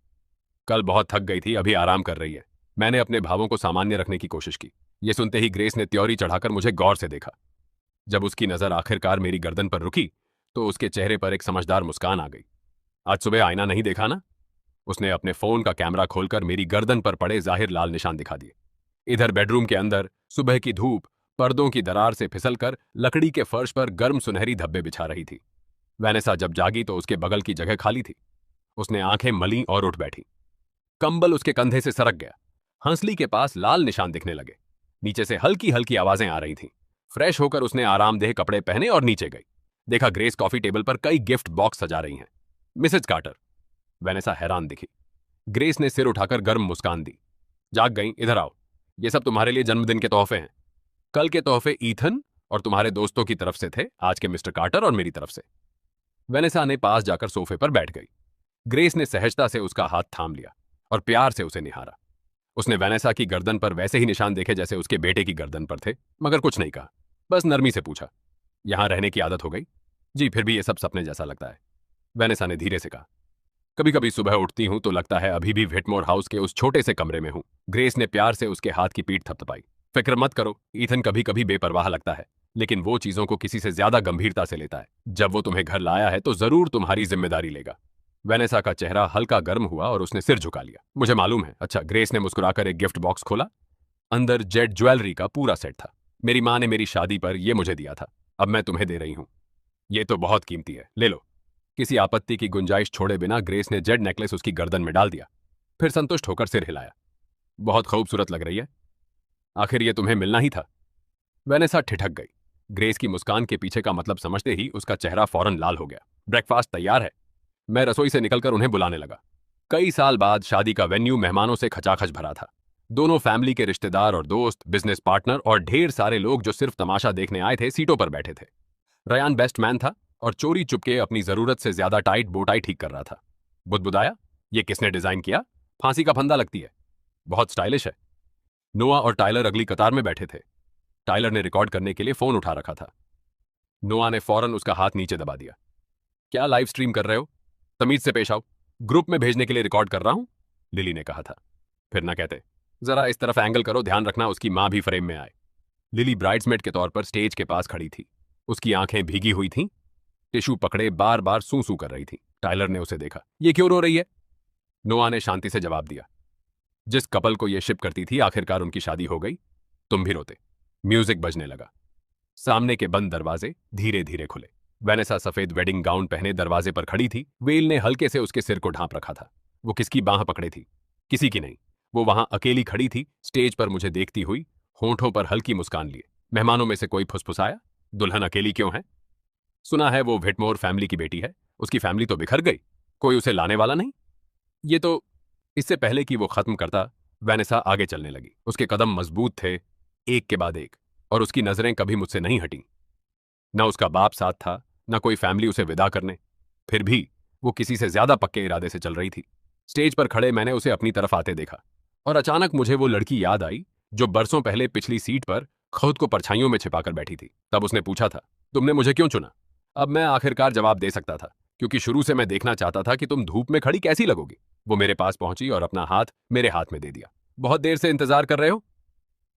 कल बहुत थक गई थी, अभी आराम कर रही है। मैंने अपने भावों को सामान्य रखने की कोशिश की। यह सुनते ही ग्रेस ने त्योरी चढ़ाकर मुझे गौर से देखा। जब उसकी नजर आखिरकार मेरी गर्दन पर रुकी तो उसके चेहरे पर एक समझदार मुस्कान आ गई। आज सुबह आईना नहीं देखा ना? उसने अपने फोन का कैमरा खोलकर मेरी गर्दन पर पड़े जाहिर लाल निशान दिखा दिए। इधर बेडरूम के अंदर सुबह की धूप पर्दों की दरार से फिसलकर लकड़ी के फर्श पर गर्म सुनहरी धब्बे बिछा रही थी। वेनेसा जब जागी तो उसके बगल की जगह खाली थी। उसने आंखें मली और उठ बैठी। कंबल उसके कंधे से सरक गया। हंसली के पास लाल निशान दिखने लगे। नीचे से हल्की हल्की आवाजें आ रही थीं। फ्रेश होकर उसने आरामदेह कपड़े पहने और नीचे गई। देखा ग्रेस कॉफी टेबल पर कई गिफ्ट बॉक्स सजा रही हैं। Mrs quarter. वेनेसा हैरान दिखी। ग्रेस ने सिर उठाकर गर्म मुस्कान दी। जाग गई, इधर आओ। ये सब तुम्हारे लिए जन्मदिन के तोहफे हैं। कल के तोहफे ईथन और तुम्हारे दोस्तों की तरफ से थे, आज के मिस्टर कार्टर और मेरी तरफ से। वेनेसा ने पास जाकर सोफे पर बैठ गई। ग्रेस ने सहजता से उसका हाथ थाम लिया और प्यार से उसे निहारा। उसने वेनेसा की गर्दन पर वैसे ही निशान देखे जैसे उसके बेटे की गर्दन पर थे, मगर कुछ नहीं कहा। बस नरमी से पूछा, यहां रहने की आदत हो गई? जी, फिर भी ये सब सपने जैसा लगता है, वेनेसा ने धीरे से कहा। कभी कभी सुबह उठती हूं तो लगता है अभी भी व्हिटमोर हाउस के उस छोटे से कमरे में हूं। ग्रेस ने प्यार से उसके हाथ की पीठ थपथपाई। फिक्र मत करो, ईथन कभी कभी बेपरवाह लगता है, लेकिन वो चीजों को किसी से ज्यादा गंभीरता से लेता है। जब वो तुम्हें घर लाया है तो जरूर तुम्हारी जिम्मेदारी लेगा। वेनेसा का चेहरा हल्का गर्म हुआ और उसने सिर झुका लिया। मुझे मालूम है। अच्छा। ग्रेस ने मुस्कुराकर एक गिफ्ट बॉक्स खोला। अंदर जेड ज्वेलरी का पूरा सेट था। मेरी मां ने मेरी शादी पर यह मुझे दिया था, अब मैं तुम्हें दे रही हूं। यह तो बहुत कीमती है, ले लो। किसी आपत्ति की गुंजाइश छोड़े बिना ग्रेस ने जेड नेकलेस उसकी गर्दन में डाल दिया, फिर संतुष्ट होकर सिर हिलाया। बहुत खूबसूरत लग रही है। आखिर यह तुम्हें मिलना ही था। वेनेसा ठिठक गई। ग्रेस की मुस्कान के पीछे का मतलब समझते ही उसका चेहरा फौरन लाल हो गया। ब्रेकफास्ट तैयार है। मैं रसोई से निकलकर उन्हें बुलाने लगा। कई साल बाद शादी का वेन्यू मेहमानों से खचाखच भरा था। दोनों फैमिली के रिश्तेदार और दोस्त, बिजनेस पार्टनर और ढेर सारे लोग जो सिर्फ तमाशा देखने आए थे सीटों पर बैठे थे। रयान बेस्ट मैन था और चोरी चुपके अपनी जरूरत से ज्यादा टाइट बोटाई ठीक कर रहा था। बुदबुदाया, ये किसने डिजाइन किया? फांसी का फंदा लगती है, बहुत स्टाइलिश है। नोआ और टाइलर अगली कतार में बैठे थे। टाइलर ने रिकॉर्ड करने के लिए फोन उठा रखा था। नोआ ने फौरन उसका हाथ नीचे दबा दिया। क्या लाइव स्ट्रीम कर रहे हो? तमीज से पेश आओ। ग्रुप में भेजने के लिए रिकॉर्ड कर रहा हूं, लिली ने कहा था। फिर ना कहते। जरा इस तरफ एंगल करो, ध्यान रखना उसकी मां भी फ्रेम में आए। लिली ब्राइड्समेड के तौर पर स्टेज के पास खड़ी थी। उसकी आंखें भीगी हुई थीं, टिश्यू पकड़े बार बार सूं सूं कर रही थी। टाइलर ने उसे देखा। ये क्यों रो रही है? नोआ ने शांति से जवाब दिया। जिस कपल को ये शिप करती थी आखिरकार उनकी शादी हो गई, तुम भी रोते। म्यूजिक बजने लगा। सामने के बंद दरवाजे धीरे धीरे खुले। वेनेसा सफेद वेडिंग गाउन पहने दरवाजे पर खड़ी थी। वेल ने हल्के से उसके सिर को ढांप रखा था। वो किसकी बांह पकड़े थी? किसी की नहीं। वो वहां अकेली खड़ी थी, स्टेज पर मुझे देखती हुई, होंठों पर हल्की मुस्कान लिए। मेहमानों में से कोई फुसफुसाया, दुल्हन अकेली क्यों है? सुना है वो व्हिटमोर फैमिली की बेटी है। उसकी फैमिली तो बिखर गई, कोई उसे लाने वाला नहीं। ये तो। इससे पहले कि वो खत्म करता, वेनेसा आगे चलने लगी। उसके कदम मजबूत थे, एक के बाद एक, और उसकी नजरें कभी मुझसे नहीं हटी। न उसका बाप साथ था, न कोई फैमिली उसे विदा करने। फिर भी वो किसी से ज्यादा पक्के इरादे से चल रही थी। स्टेज पर खड़े मैंने उसे अपनी तरफ आते देखा और अचानक मुझे वो लड़की याद आई जो बरसों पहले पिछली सीट पर खुद को परछाइयों में छिपाकर बैठी थी। तब उसने पूछा था, तुमने मुझे क्यों चुना? अब मैं आखिरकार जवाब दे सकता था, क्योंकि शुरू से मैं देखना चाहता था कि तुम धूप में खड़ी कैसी लगोगी। वो मेरे पास पहुंची और अपना हाथ मेरे हाथ में दे दिया। बहुत देर से इंतजार कर रहे हो?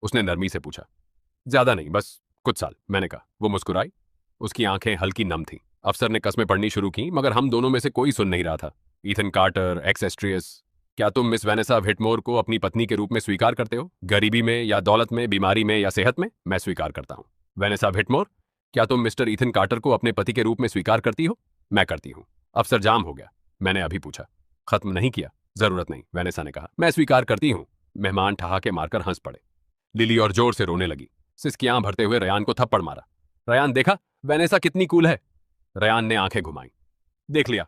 उसने नरमी से पूछा। ज्यादा नहीं, बस कुछ साल, मैंने कहा। वो मुस्कुराई। उसकी आंखें हल्की नम थीं। अफसर ने कस्में पढ़नी शुरू की, मगर हम दोनों में से कोई सुन नहीं रहा था। ईथन कार्टर, एक्स एस्ट्रियस, क्या तुम मिस वेनेसा व्हिटमोर को अपनी पत्नी के रूप में स्वीकार करते हो? गरीबी में या दौलत में, बीमारी में या सेहत में? मैं स्वीकार करता हूं। वेनेसा व्हिटमोर, क्या तुम मिस्टर ईथन कार्टर को अपने पति के रूप में स्वीकार करती हो? मैं करती हूँ। अफसर जाम हो गया। मैंने अभी पूछा। खत्म नहीं किया? जरूरत नहीं, वेनेसा ने कहा। मैं स्वीकार करती हूँ। मेहमान ठहाके मारकर हंस पड़े। लिली और जोर से रोने लगी। सिसकियां भरते हुए रयान को थप्पड़ मारा। रयान, देखा वेनेसा कितनी कूल है? रयान ने आंखें घुमाई। देख लिया।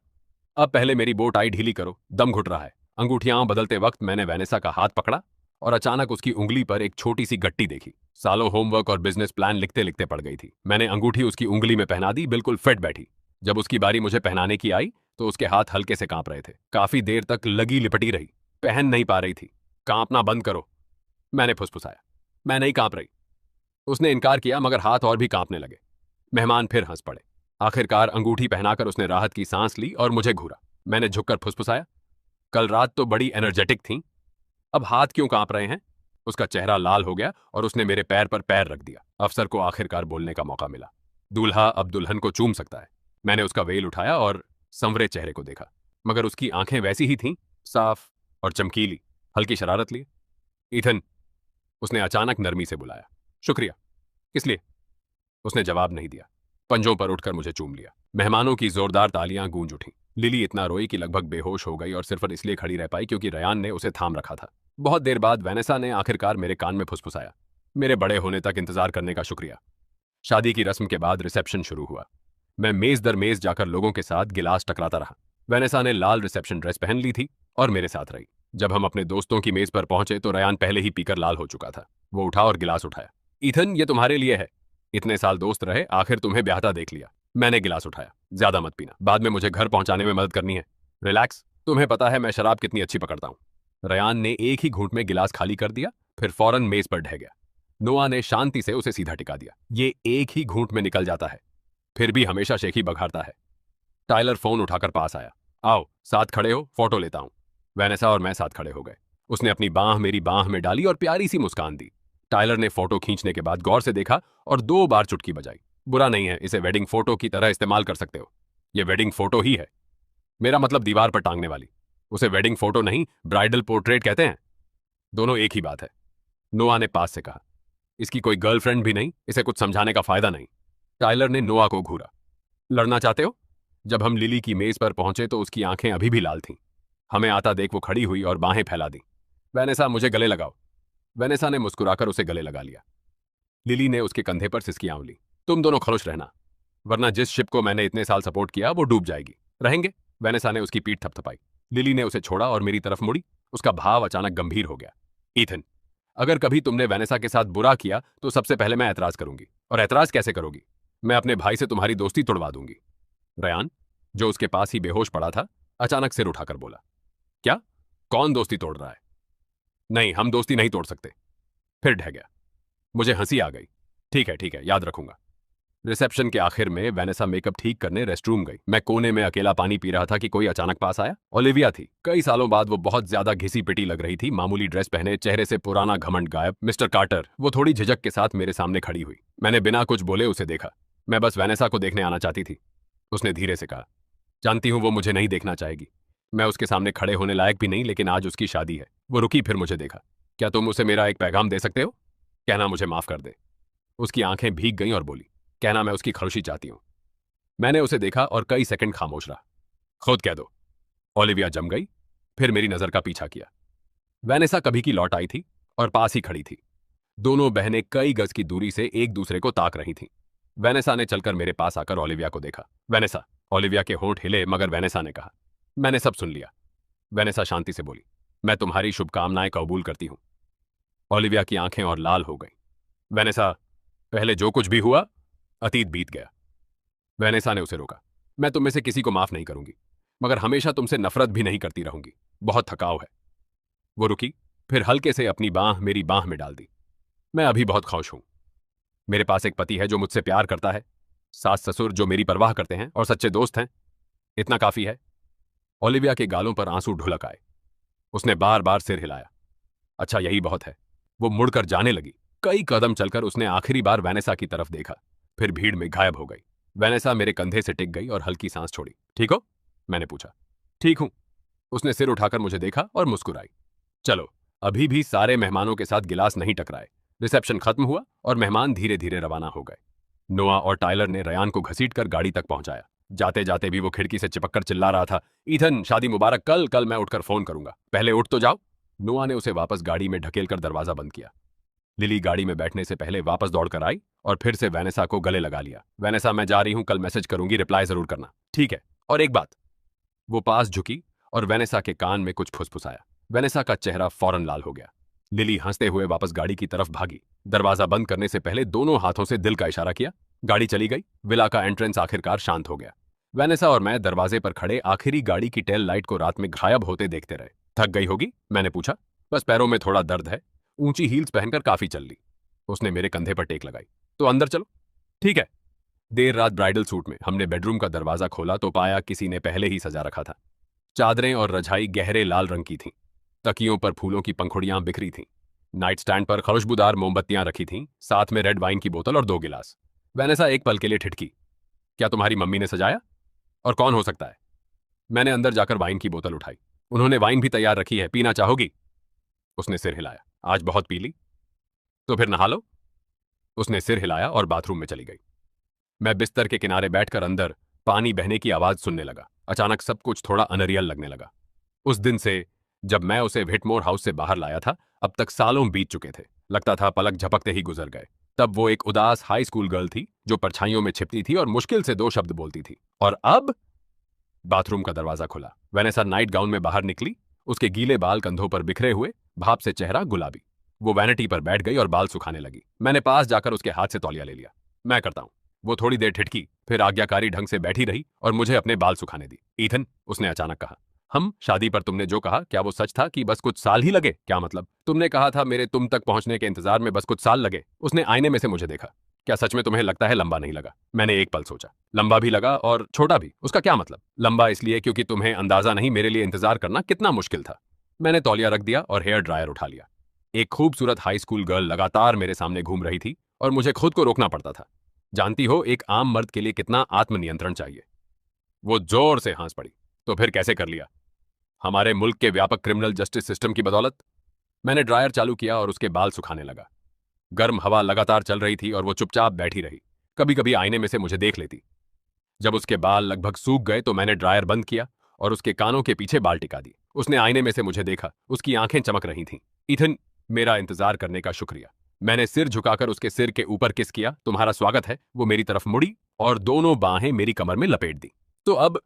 अब पहले मेरी बोट आई ढीली करो, दम घुट रहा है। अंगूठियां बदलते वक्त मैंने वेनेसा का हाथ पकड़ा और अचानक उसकी उंगली पर एक छोटी सी गट्टी देखी। सालों होमवर्क और बिजनेस प्लान लिखते लिखते पड़ गई थी। मैंने अंगूठी उसकी उंगली में पहना दी, बिल्कुल फिट बैठी। जब उसकी बारी मुझे पहनाने की आई तो उसके हाथ हल्के से कांप रहे थे। काफी देर तक लगी लिपटी रही, पहन नहीं पा रही थी। कांपना बंद करो, मैंने फुसफुसाया। मैं नहीं कांप रही। उसने इनकार किया, मगर हाथ और भी कांपने लगे। मेहमान फिर हंस पड़े। आखिरकार अंगूठी पहनाकर उसने राहत की सांस ली और मुझे घूरा। मैंने झुककर फुसफुसाया, कल रात तो बड़ी एनर्जेटिक थी, अब हाथ क्यों कांप रहे हैं? उसका चेहरा लाल हो गया और उसने मेरे पैर पर पैर रख दिया। अफसर को आखिरकार बोलने का मौका मिला। दूल्हा अब दुल्हन को चूम सकता है। मैंने उसका वेल उठाया और संवरे चेहरे को देखा, मगर उसकी आंखें वैसी ही थीं, साफ और चमकीली, हल्की शरारत लिए। ईथन, उसने अचानक नरमी से बुलाया। शुक्रिया। किस लिए? उसने जवाब नहीं दिया। पंजों पर उठकर मुझे चूम लिया। मेहमानों की जोरदार तालियां गूंज उठीं। लिली इतना रोई कि लगभग बेहोश हो गई और सिर्फ इसलिए खड़ी रह पाई क्योंकि रयान ने उसे थाम रखा था। बहुत देर बाद वेनेसा ने आखिरकार मेरे कान में फुसफुसाया, मेरे बड़े होने तक इंतजार करने का शुक्रिया। शादी की रस्म के बाद रिसेप्शन शुरू हुआ। मैं मेज दर मेज जाकर लोगों के साथ गिलास टकराता रहा। वेनेसा ने लाल रिसेप्शन ड्रेस पहन ली थी और मेरे साथ रही। जब हम अपने दोस्तों की मेज पर पहुंचे तो रयान पहले ही पीकर लाल हो चुका था। वो उठा और गिलास उठाया। ईथन, ये तुम्हारे लिए है। इतने साल दोस्त रहे, आखिर तुम्हें ब्याहता देख लिया। मैंने गिलास उठाया। ज्यादा मत पीना, बाद में मुझे घर पहुंचाने में मदद करनी है। रिलैक्स, तुम्हें पता है मैं शराब कितनी अच्छी पकड़ता हूं। रयान ने एक ही घूंट में गिलास खाली कर दिया, फिर फौरन मेज पर ढह गया। नोआ ने शांति से उसे सीधा टिका दिया। ये एक ही घूंट में निकल जाता है, फिर भी हमेशा शेखी बघाड़ता है। टाइलर फोन उठाकर पास आया। आओ साथ खड़े हो, फोटो लेता हूं। वेनेसा और मैं साथ खड़े हो गए। उसने अपनी बांह मेरी बांह में डाली और प्यारी सी मुस्कान दी। टाइलर ने फोटो खींचने के बाद गौर से देखा और 2 बार चुटकी बजाई। बुरा नहीं है, इसे वेडिंग फोटो की तरह इस्तेमाल कर सकते हो। ये वेडिंग फोटो ही है। मेरा मतलब दीवार पर टांगने वाली। उसे वेडिंग फोटो नहीं, ब्राइडल पोर्ट्रेट कहते हैं। दोनों एक ही बात है, नोआ ने पास से कहा। इसकी कोई गर्लफ्रेंड भी नहीं, इसे कुछ समझाने का फायदा नहीं। टाइलर ने नोआ को घूरा। लड़ना चाहते हो? जब हम लिली की मेज पर पहुंचे तो उसकी आंखें अभी भी लाल थीं। हमें आता देख वो खड़ी हुई और बाहें फैला दी। वेनेसा, मुझे गले लगाओ। वेनेसा ने मुस्कुराकर उसे गले लगा लिया। लिली ने उसके कंधे पर सिसकियां ली। तुम दोनों खुश रहना, वरना जिस शिप को मैंने इतने साल सपोर्ट किया वो डूब जाएगी। रहेंगे? वेनेसा ने उसकी पीठ थपथपाई। लिली ने उसे छोड़ा और मेरी तरफ मुड़ी। उसका भाव अचानक गंभीर हो गया। ईथन, अगर कभी तुमने वेनेसा के साथ बुरा किया तो सबसे पहले मैं ऐतराज करूंगी। और ऐतराज कैसे करोगी? मैं अपने भाई से तुम्हारी दोस्ती तोड़वा दूंगी। रयान, जो उसके पास ही बेहोश पड़ा था, अचानक सिर उठाकर बोला। क्या? कौन दोस्ती तोड़ रहा है? नहीं, हम दोस्ती नहीं तोड़ सकते। फिर ढह गया। मुझे हंसी आ गई। ठीक है, याद रखूंगा। रिसेप्शन के आखिर में वेनेसा मेकअप ठीक करने रेस्टरूम गई। मैं कोने में अकेला पानी पी रहा था कि कोई अचानक पास आया। ओलिविया थी। कई सालों बाद वो बहुत ज्यादा घिसी पिटी लग रही थी। मामूली ड्रेस पहने, चेहरे से पुराना घमंड गायब। मिस्टर कार्टर, वो थोड़ी झिझक के साथ मेरे सामने खड़ी हुई। मैंने बिना कुछ बोले उसे देखा। मैं बस वेनेसा को देखने आना चाहती थी, उसने धीरे से कहा। जानती हूं वो मुझे नहीं देखना चाहेगी। मैं उसके सामने खड़े होने लायक भी नहीं, लेकिन आज उसकी शादी है। वो रुकी, फिर मुझे देखा। क्या तुम उसे मेरा एक पैगाम दे सकते हो? कहना मुझे माफ कर दे। उसकी आंखें भीग गईं और बोली, कहना मैं उसकी खुशी चाहती हूं। मैंने उसे देखा और कई सेकंड खामोश रहा। खुद कह दो। ओलिविया जम गई, फिर मेरी नजर का पीछा किया। वेनेसा कभी की लौट आई थी और पास ही खड़ी थी। दोनों बहनें कई गज की दूरी से एक दूसरे को ताक रही थीं। वेनेसा ने चलकर मेरे पास आकर ओलिविया को देखा। वेनेसा, ओलिविया के होंठ हिले, मगर वेनेसा ने कहा, मैंने सब सुन लिया। वेनेसा शांति से बोली, मैं तुम्हारी शुभकामनाएं कबूल करती हूं। ओलिविया की आंखें और लाल हो गईं। वेनेसा, पहले जो कुछ भी हुआ, अतीत बीत गया। वेनेसा ने उसे रोका। मैं तुम में से किसी को माफ नहीं करूंगी, मगर हमेशा तुमसे नफरत भी नहीं करती रहूंगी। बहुत थकाव है। वो रुकी, फिर हल्के से अपनी बांह मेरी बांह में डाल दी। मैं अभी बहुत खुश हूं। मेरे पास एक पति है जो मुझसे प्यार करता है, सास ससुर जो मेरी परवाह करते हैं, और सच्चे दोस्त हैं। इतना काफी है। ओलिविया के गालों पर आंसू ढुलक आए। उसने बार बार सिर हिलाया। अच्छा, यही बहुत है। वो मुड़कर जाने लगी। कई कदम चलकर उसने आखिरी बार वेनेसा की तरफ देखा, फिर भीड़ में गायब हो गई। वेनेसा मेरे कंधे से टिक गई और हल्की सांस छोड़ी। ठीक हो? मैंने पूछा। ठीक हूं। उसने सिर उठाकर मुझे देखा और मुस्कुराई। चलो, अभी भी सारे मेहमानों के साथ गिलास नहीं टकराए। रिसेप्शन खत्म हुआ और मेहमान धीरे धीरे रवाना हो गए। नोआ और टायलर ने रयान को घसीटकर गाड़ी तक पहुंचाया। जाते जाते भी वो खिड़की से चिपककर चिल्ला रहा था, ईथन, शादी मुबारक, कल कल मैं उठकर फोन करूंगा, पहले उठ तो जाओ। नोआ ने उसे वापस गाड़ी में ढकेलकर दरवाजा बंद किया। लिली गाड़ी में बैठने से पहले वापस दौड़कर आई और फिर से वेनेसा को गले लगा लिया। वेनेसा, मैं जा रही हूं, कल मैसेज करूंगी, रिप्लाई जरूर करना। ठीक है, और एक बात। वो पास झुकी और वेनेसा के कान में कुछ फुसफुसाया। वेनेसा का चेहरा फौरन लाल हो गया। लिली हंसते हुए वापस गाड़ी की तरफ भागी। दरवाजा बंद करने से पहले दोनों हाथों से दिल का इशारा किया। गाड़ी चली गई। विला का एंट्रेंस आखिरकार शांत हो गया। वेनेसा और मैं दरवाजे पर खड़े आखिरी गाड़ी की टेल लाइट को रात में गायब होते देखते रहे। थक गई होगी? मैंने पूछा। बस पैरों में थोड़ा दर्द है, ऊंची हील्स पहनकर काफी चल ली। उसने मेरे कंधे पर टेक लगाई। तो अंदर चलो। ठीक है। देर रात ब्राइडल सूट में हमने बेडरूम का दरवाजा खोला तो पाया किसी ने पहले ही सजा रखा था। चादरें और रजाई गहरे लाल रंग की थीं। तकियों पर फूलों की पंखुड़ियां बिखरी थीं। नाइट स्टैंड पर खुशबूदार मोमबत्तियां रखी थीं, साथ में रेड वाइन की बोतल और 2 गिलास। वेनेसा एक पल के लिए ठिठकी। क्या तुम्हारी मम्मी ने सजाया? और कौन हो सकता है? मैंने अंदर जाकर वाइन की बोतल उठाई। उन्होंने वाइन भी तैयार रखी है, पीना चाहोगी? उसने सिर हिलाया। आज बहुत पी ली? तो फिर नहा लो। उसने सिर हिलाया और बाथरूम में चली गई। मैं बिस्तर के किनारे बैठकर अंदर पानी बहने की आवाज सुनने लगा। अचानक सब कुछ थोड़ा अनरियल लगने लगा। उस दिन से जब मैं उसे व्हिटमोर हाउस से बाहर लाया था, अब तक सालों बीत चुके थे। लगता था पलक झपकते ही गुजर गए। तब वो एक उदास हाई स्कूल गर्ल थी जो परछाइयों में छिपती थी और मुश्किल से 2 शब्द बोलती थी। और अब बाथरूम का दरवाजा खुला। वेनेसा नाइट गाउन में बाहर निकली। उसके गीले बाल कंधों पर बिखरे हुए, भाप से चेहरा गुलाबी। वो वैनिटी पर बैठ गई और बाल सुखाने लगी। मैंने पास जाकर उसके हाथ से तौलिया ले लिया। मैं करता हूं। वो थोड़ी देर ठिठकी, फिर आज्ञाकारी ढंग से बैठी रही और मुझे अपने बाल सुखाने दी। ईथन, उसने अचानक कहा, हम शादी पर तुमने जो कहा, क्या वो सच था कि बस कुछ साल ही लगे? क्या मतलब? तुमने कहा था मेरे तुम तक पहुंचने के इंतजार में बस कुछ साल लगे। उसने आईने में से मुझे देखा। क्या सच में तुम्हें लगता है लंबा नहीं लगा? मैंने एक पल सोचा। लंबा भी लगा और छोटा भी। उसका क्या मतलब? लंबा इसलिए क्योंकि तुम्हें अंदाजा नहीं मेरे लिए इंतजार करना कितना मुश्किल था। मैंने तौलिया रख दिया और हेयर ड्रायर उठा लिया। एक खूबसूरत हाई स्कूल गर्ल लगातार मेरे सामने घूम रही थी और मुझे खुद को रोकना पड़ता था। जानती हो एक आम मर्द के लिए कितना आत्मनियंत्रण चाहिए। वो जोर से हंस पड़ी। तो फिर कैसे कर लिया? हमारे मुल्क के व्यापक क्रिमिनल जस्टिस सिस्टम की बदौलत। मैंने ड्रायर चालू किया और उसके बाल सुखाने लगा। गर्म हवा लगातार चल रही थी और वो चुपचाप बैठी रही। कभी कभी आईने में से मुझे देख लेती। जब उसके बाल लगभग सूख गए तो मैंने ड्रायर बंद किया और उसके कानों के पीछे बाल टिका दी। उसने आईने में से मुझे देखा। उसकी आंखें चमक रही थीं। ईथन, मेरा इंतजार करने का शुक्रिया। मैंने सिर झुकाकर उसके सिर के ऊपर किस किया। तुम्हारा स्वागत है। वो मेरी तरफ मुड़ी और दोनों बाहें मेरी कमर में लपेट दी। तो अब?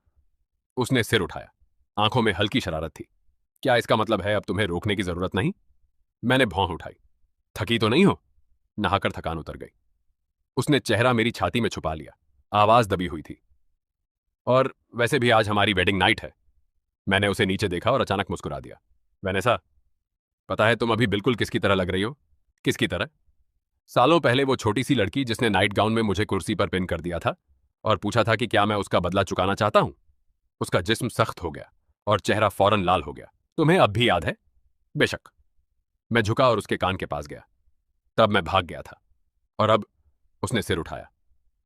उसने सिर उठाया। आंखों में हल्की शरारत थी। क्या इसका मतलब है अब तुम्हें रोकने की जरूरत नहीं? मैंने भौं उठाई। थकी तो नहीं हो? नहाकर थकान उतर गई। उसने चेहरा मेरी छाती में छुपा लिया। आवाज दबी हुई थी। और वैसे भी आज हमारी वेडिंग नाइट है। मैंने उसे नीचे देखा और अचानक मुस्कुरा दिया। वेनेसा, पता है तुम अभी बिल्कुल किसकी तरह लग रही हो? किसकी तरह? सालों पहले वो छोटी सी लड़की जिसने नाइट गाउन में मुझे कुर्सी पर पिन कर दिया था और पूछा था कि क्या मैं उसका बदला चुकाना चाहता हूं। उसका जिस्म सख्त हो गया और चेहरा फौरन लाल हो गया। तुम्हें अब भी याद है? बेशक। मैं झुका और उसके कान के पास गया। तब मैं भाग गया था और अब? उसने सिर उठाया।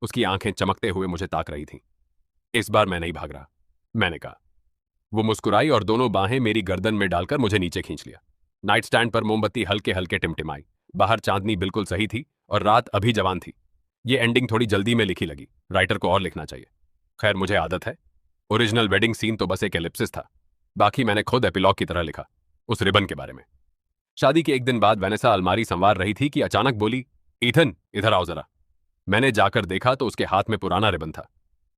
उसकी आंखें चमकते हुए मुझे ताक रही थीं। इस बार मैं नहीं भाग रहा, मैंने कहा। वो मुस्कुराई और दोनों बाहें मेरी गर्दन में डालकर मुझे नीचे खींच लिया। नाइट स्टैंड पर मोमबत्ती हल्के हल्के टिमटिमाई। बाहर चांदनी बिल्कुल सही थी और रात अभी जवान थी। ये एंडिंग थोड़ी जल्दी में लिखी लगी। राइटर को और लिखना चाहिए। खैर, मुझे आदत है। ओरिजिनल वेडिंग सीन तो बस एक एलिप्सिस था। बाकी मैंने खुद एपिलॉग की तरह लिखा, उस रिबन के बारे में। शादी के एक दिन बाद वेनेसा अलमारी संवार रही थी कि अचानक बोली, ईथन, इधर आओ जरा। मैंने जाकर देखा तो उसके हाथ में पुराना रिबन था,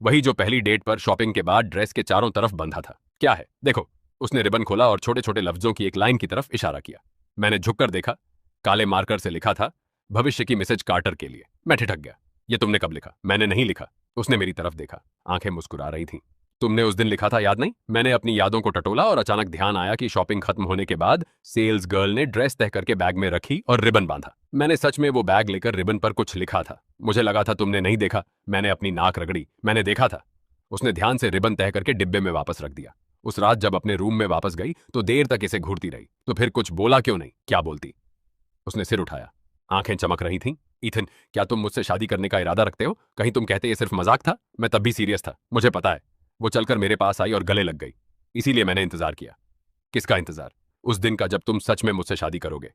वही जो पहली डेट पर शॉपिंग के बाद ड्रेस के चारों तरफ बंधा था। क्या है? देखो। उसने रिबन खोला और छोटे छोटे लफ्जों की एक लाइन की तरफ इशारा किया। मैंने झुककर देखा। काले मार्कर से लिखा था, भविष्य की मिसेज कार्टर के लिए। मैं ठिठक गया। ये तुमने कब लिखा? मैंने नहीं लिखा। उसने मेरी तरफ देखा। आंखें मुस्कुरा रही थीं। तुमने उस दिन लिखा था, याद नहीं? मैंने अपनी यादों को टटोला और अचानक ध्यान आया कि शॉपिंग खत्म होने के बाद सेल्स गर्ल ने ड्रेस तह करके बैग में रखी और रिबन बांधा। मैंने सच में वो बैग लेकर रिबन पर कुछ लिखा था। मुझे लगा था तुमने नहीं देखा। मैंने अपनी नाक रगड़ी। मैंने देखा था। उसने ध्यान से रिबन तह करके डिब्बे में वापस रख दिया। उस रात जब अपने रूम में वापस गई तो देर तक इसे घूरती रही। तो फिर कुछ बोला क्यों नहीं? क्या बोलती? उसने सिर उठाया। आंखें चमक रही थीं। ईथन, क्या तुम मुझसे शादी करने का इरादा रखते हो? कहीं तुम कहते ये सिर्फ मजाक था? मैं तब भी सीरियस था, मुझे पता है। वो चलकर मेरे पास आई और गले लग गई। इसीलिए मैंने इंतजार किया। किसका इंतजार? उस दिन का जब तुम सच में मुझसे शादी करोगे।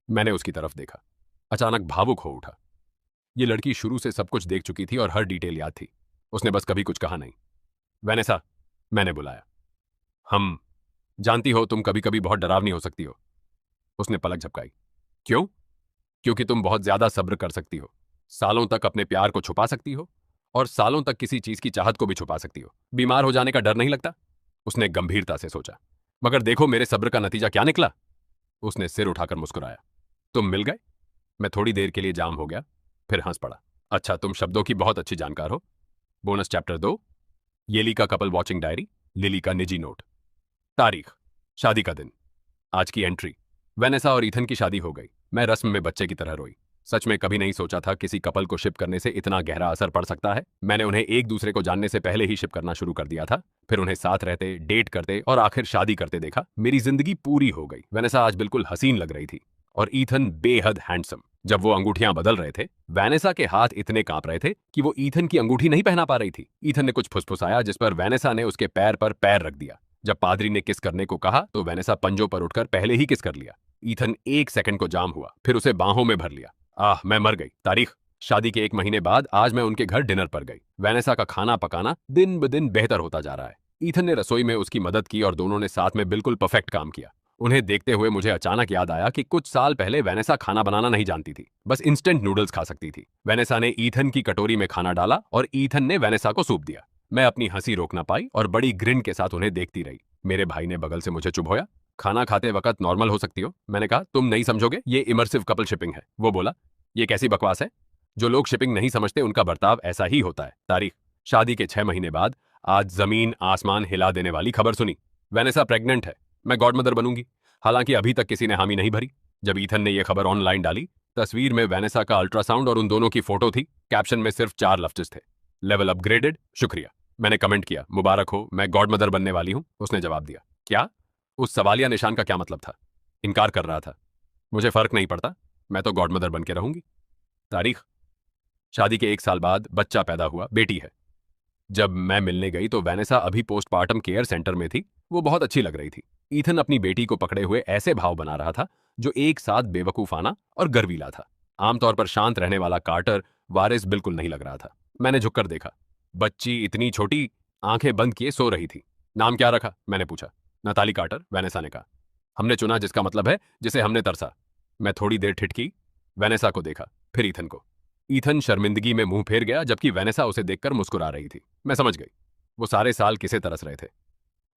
मैंने उसकी तरफ देखा। अचानक भावुक हो उठा। ये लड़की शुरू से सब कुछ देख चुकी थी और हर डिटेल याद थी। उसने बस कभी कुछ कहा नहीं। वैनेसा, मैंने बुलाया। हम जानती हो तुम कभी कभी बहुत डरावनी हो सकती हो। उसने पलक झपकाई। क्यों? क्योंकि तुम बहुत ज्यादा सब्र कर सकती हो, सालों तक अपने प्यार को छुपा सकती हो और सालों तक किसी चीज की चाहत को भी छुपा सकती हो। बीमार हो जाने का डर नहीं लगता? उसने गंभीरता से सोचा। मगर देखो मेरे सब्र का नतीजा क्या निकला। उसने सिर उठाकर मुस्कुराया। तुम मिल गए। मैं थोड़ी देर के लिए जाम हो गया, फिर हंस पड़ा। अच्छा, तुम शब्दों की बहुत अच्छी जानकार हो। बोनस चैप्टर 2, येली का कपल वॉचिंग डायरी, लिली का निजी नोट। तारीख, शादी का दिन। आज की एंट्री, वेनेसा और ईथन की शादी हो गई। मैं रस्म में बच्चे की तरह रोई। सच में कभी नहीं सोचा था किसी कपल को शिप करने से इतना गहरा असर पड़ सकता है। मैंने उन्हें एक दूसरे को जानने से पहले ही शिप करना शुरू कर दिया था, फिर उन्हें साथ रहते, डेट करते और आखिर शादी करते देखा। मेरी जिंदगी पूरी हो गई। वेनेसा आज बिल्कुल हसीन लग रही थी और ईथन बेहद हैंडसम। जब वो अंगूठियां बदल रहे थे, वेनेसा के हाथ इतने कांप रहे थे कि वो ईथन की अंगूठी नहीं पहना पा रही थी। ईथन ने कुछ फुसफुसाया जिस पर वेनेसा ने उसके पैर पर पैर रख दिया। जब पादरी ने किस करने को कहा तो वेनेसा पंजों पर उठकर पहले ही किस कर लिया। ईथन एक सेकंड को जाम हुआ, फिर उसे बाहों में भर लिया। आह, मैं मर गई। तारीख, शादी के 1 महीने बाद आज मैं उनके घर डिनर पर गई। वेनेसा का खाना पकाना दिन ब दिन बेहतर होता जा रहा है। ईथन ने रसोई में उसकी मदद की और दोनों ने साथ में बिल्कुल परफेक्ट काम किया। उन्हें देखते हुए मुझे अचानक याद आया कि कुछ साल पहले वेनेसा खाना बनाना नहीं जानती थी, बस इंस्टेंट नूडल्स खा सकती थी। वेनेसा ने ईथन की कटोरी में खाना डाला और ईथन ने वेनेसा को सूप दिया। मैं अपनी हंसी रोक ना पाई और बड़ी ग्रिन के साथ उन्हें देखती रही। मेरे भाई ने बगल से मुझे चुभोया। खाना खाते वक्त नॉर्मल हो सकती हो। मैंने कहा, तुम नहीं समझोगे, ये इमर्सिव कपल शिपिंग है। वो बोला, ये कैसी बकवास है? जो लोग शिपिंग नहीं समझते उनका बर्ताव ऐसा ही होता है। तारीख, शादी के 6 महीने बाद आज जमीन आसमान हिला देने वाली खबर सुनी। वेनेसा प्रेग्नेंट है। मैं गॉडमदर बनूंगी। हालांकि अभी तक किसी ने हामी नहीं भरी। जब ईथन ने यह खबर ऑनलाइन डाली, तस्वीर में वेनेसा का अल्ट्रासाउंड और उन दोनों की फोटो थी। कैप्शन में सिर्फ 4 लफ्ज थे। लेवल अपग्रेडेड, शुक्रिया। मैंने कमेंट किया, मुबारक हो, मैं गॉडमदर बनने वाली हूं। उसने जवाब दिया, क्या? उस सवालिया निशान का क्या मतलब था? इनकार कर रहा था। मुझे फर्क नहीं पड़ता, मैं तो गॉडमदर बन के रहूंगी। तारीख, शादी के 1 साल बाद बच्चा पैदा हुआ, बेटी है। जब मैं मिलने गई तो वेनेसा अभी पोस्टमार्टम केयर सेंटर में थी। वो बहुत अच्छी लग रही थी। ईथन अपनी बेटी को पकड़े हुए ऐसे भाव बना रहा था जो एक साथ बेवकूफाना और गर्वीला था। आमतौर पर शांत रहने वाला कार्टर वारिस बिल्कुल नहीं लग रहा था। मैंने झुककर देखा। बच्ची इतनी छोटी, आंखें बंद किए सो रही थी। नाम क्या रखा? मैंने पूछा। नताली कार्टर, वेनेसा ने कहा। हमने चुना जिसका मतलब है जिसे हमने तरसा। मैं थोड़ी देर ठिठकी, वेनेसा को देखा, फिर ईथन को। ईथन शर्मिंदगी में मुंह फेर गया जबकि वेनेसा उसे देखकर मुस्कुरा रही थी। मैं समझ गई, वो सारे साल किसे तरस रहे थे।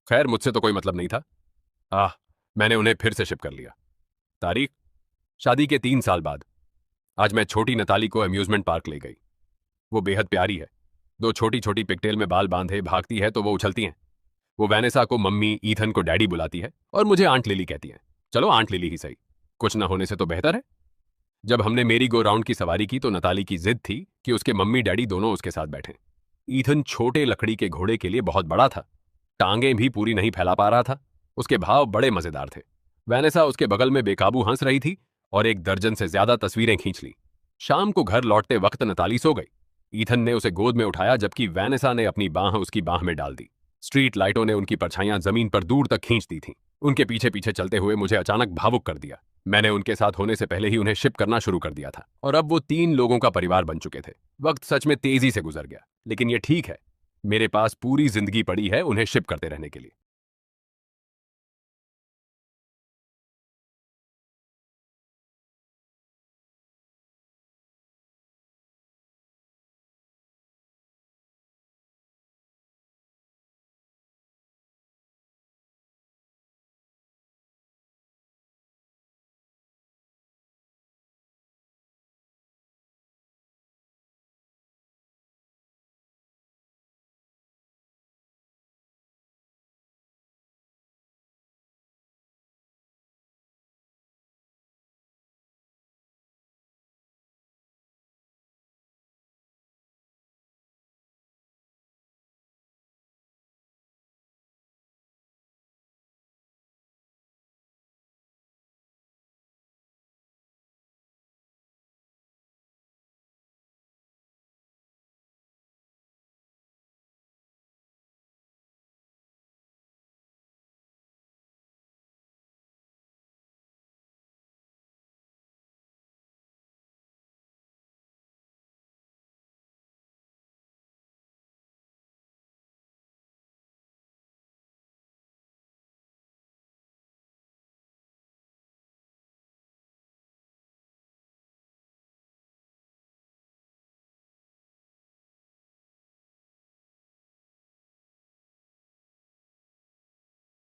खैर, मुझसे तो कोई मतलब नहीं था। आह, मैंने उन्हें फिर से शिप कर लिया। तारीख, शादी के 3 साल बाद आज मैं छोटी नताली को अम्यूजमेंट पार्क ले गई। वो बेहद प्यारी है। 2 छोटी छोटी पिगटेल में बाल बांधे भागती है तो वो उछलती हैं। वो वेनेसा को मम्मी, ईथन को डैडी बुलाती है और मुझे आंट लिली कहती है। चलो आंट लिली ही सही, कुछ ना होने से तो बेहतर है। जब हमने मेरी गो राउंड की सवारी की तो नताली की जिद थी कि उसके मम्मी डैडी दोनों उसके साथ बैठें। ईथन छोटे लकड़ी के घोड़े के लिए बहुत बड़ा था। टांगें भी पूरी नहीं फैला पा रहा था। उसके भाव बड़े मजेदार थे। वैनेसा उसके बगल में बेकाबू हंस रही थी और 1 दर्जन से ज्यादा तस्वीरें खींच ली। शाम को घर लौटते वक्त नताली सो गई। ईथन ने उसे गोद में उठाया जबकि वैनेसा ने अपनी बाह उसकी बाह में डाल दी। स्ट्रीट लाइटों ने उनकी परछाइयां जमीन पर दूर तक खींच दी थीं। उनके पीछे पीछे चलते हुए मुझे अचानक भावुक कर दिया। मैंने उनके साथ होने से पहले ही उन्हें शिप करना शुरू कर दिया था और अब वो 3 लोगों का परिवार बन चुके थे। वक्त सच में तेजी से गुजर गया, लेकिन ये ठीक है। मेरे पास पूरी जिंदगी पड़ी है उन्हें शिप करते रहने के लिए।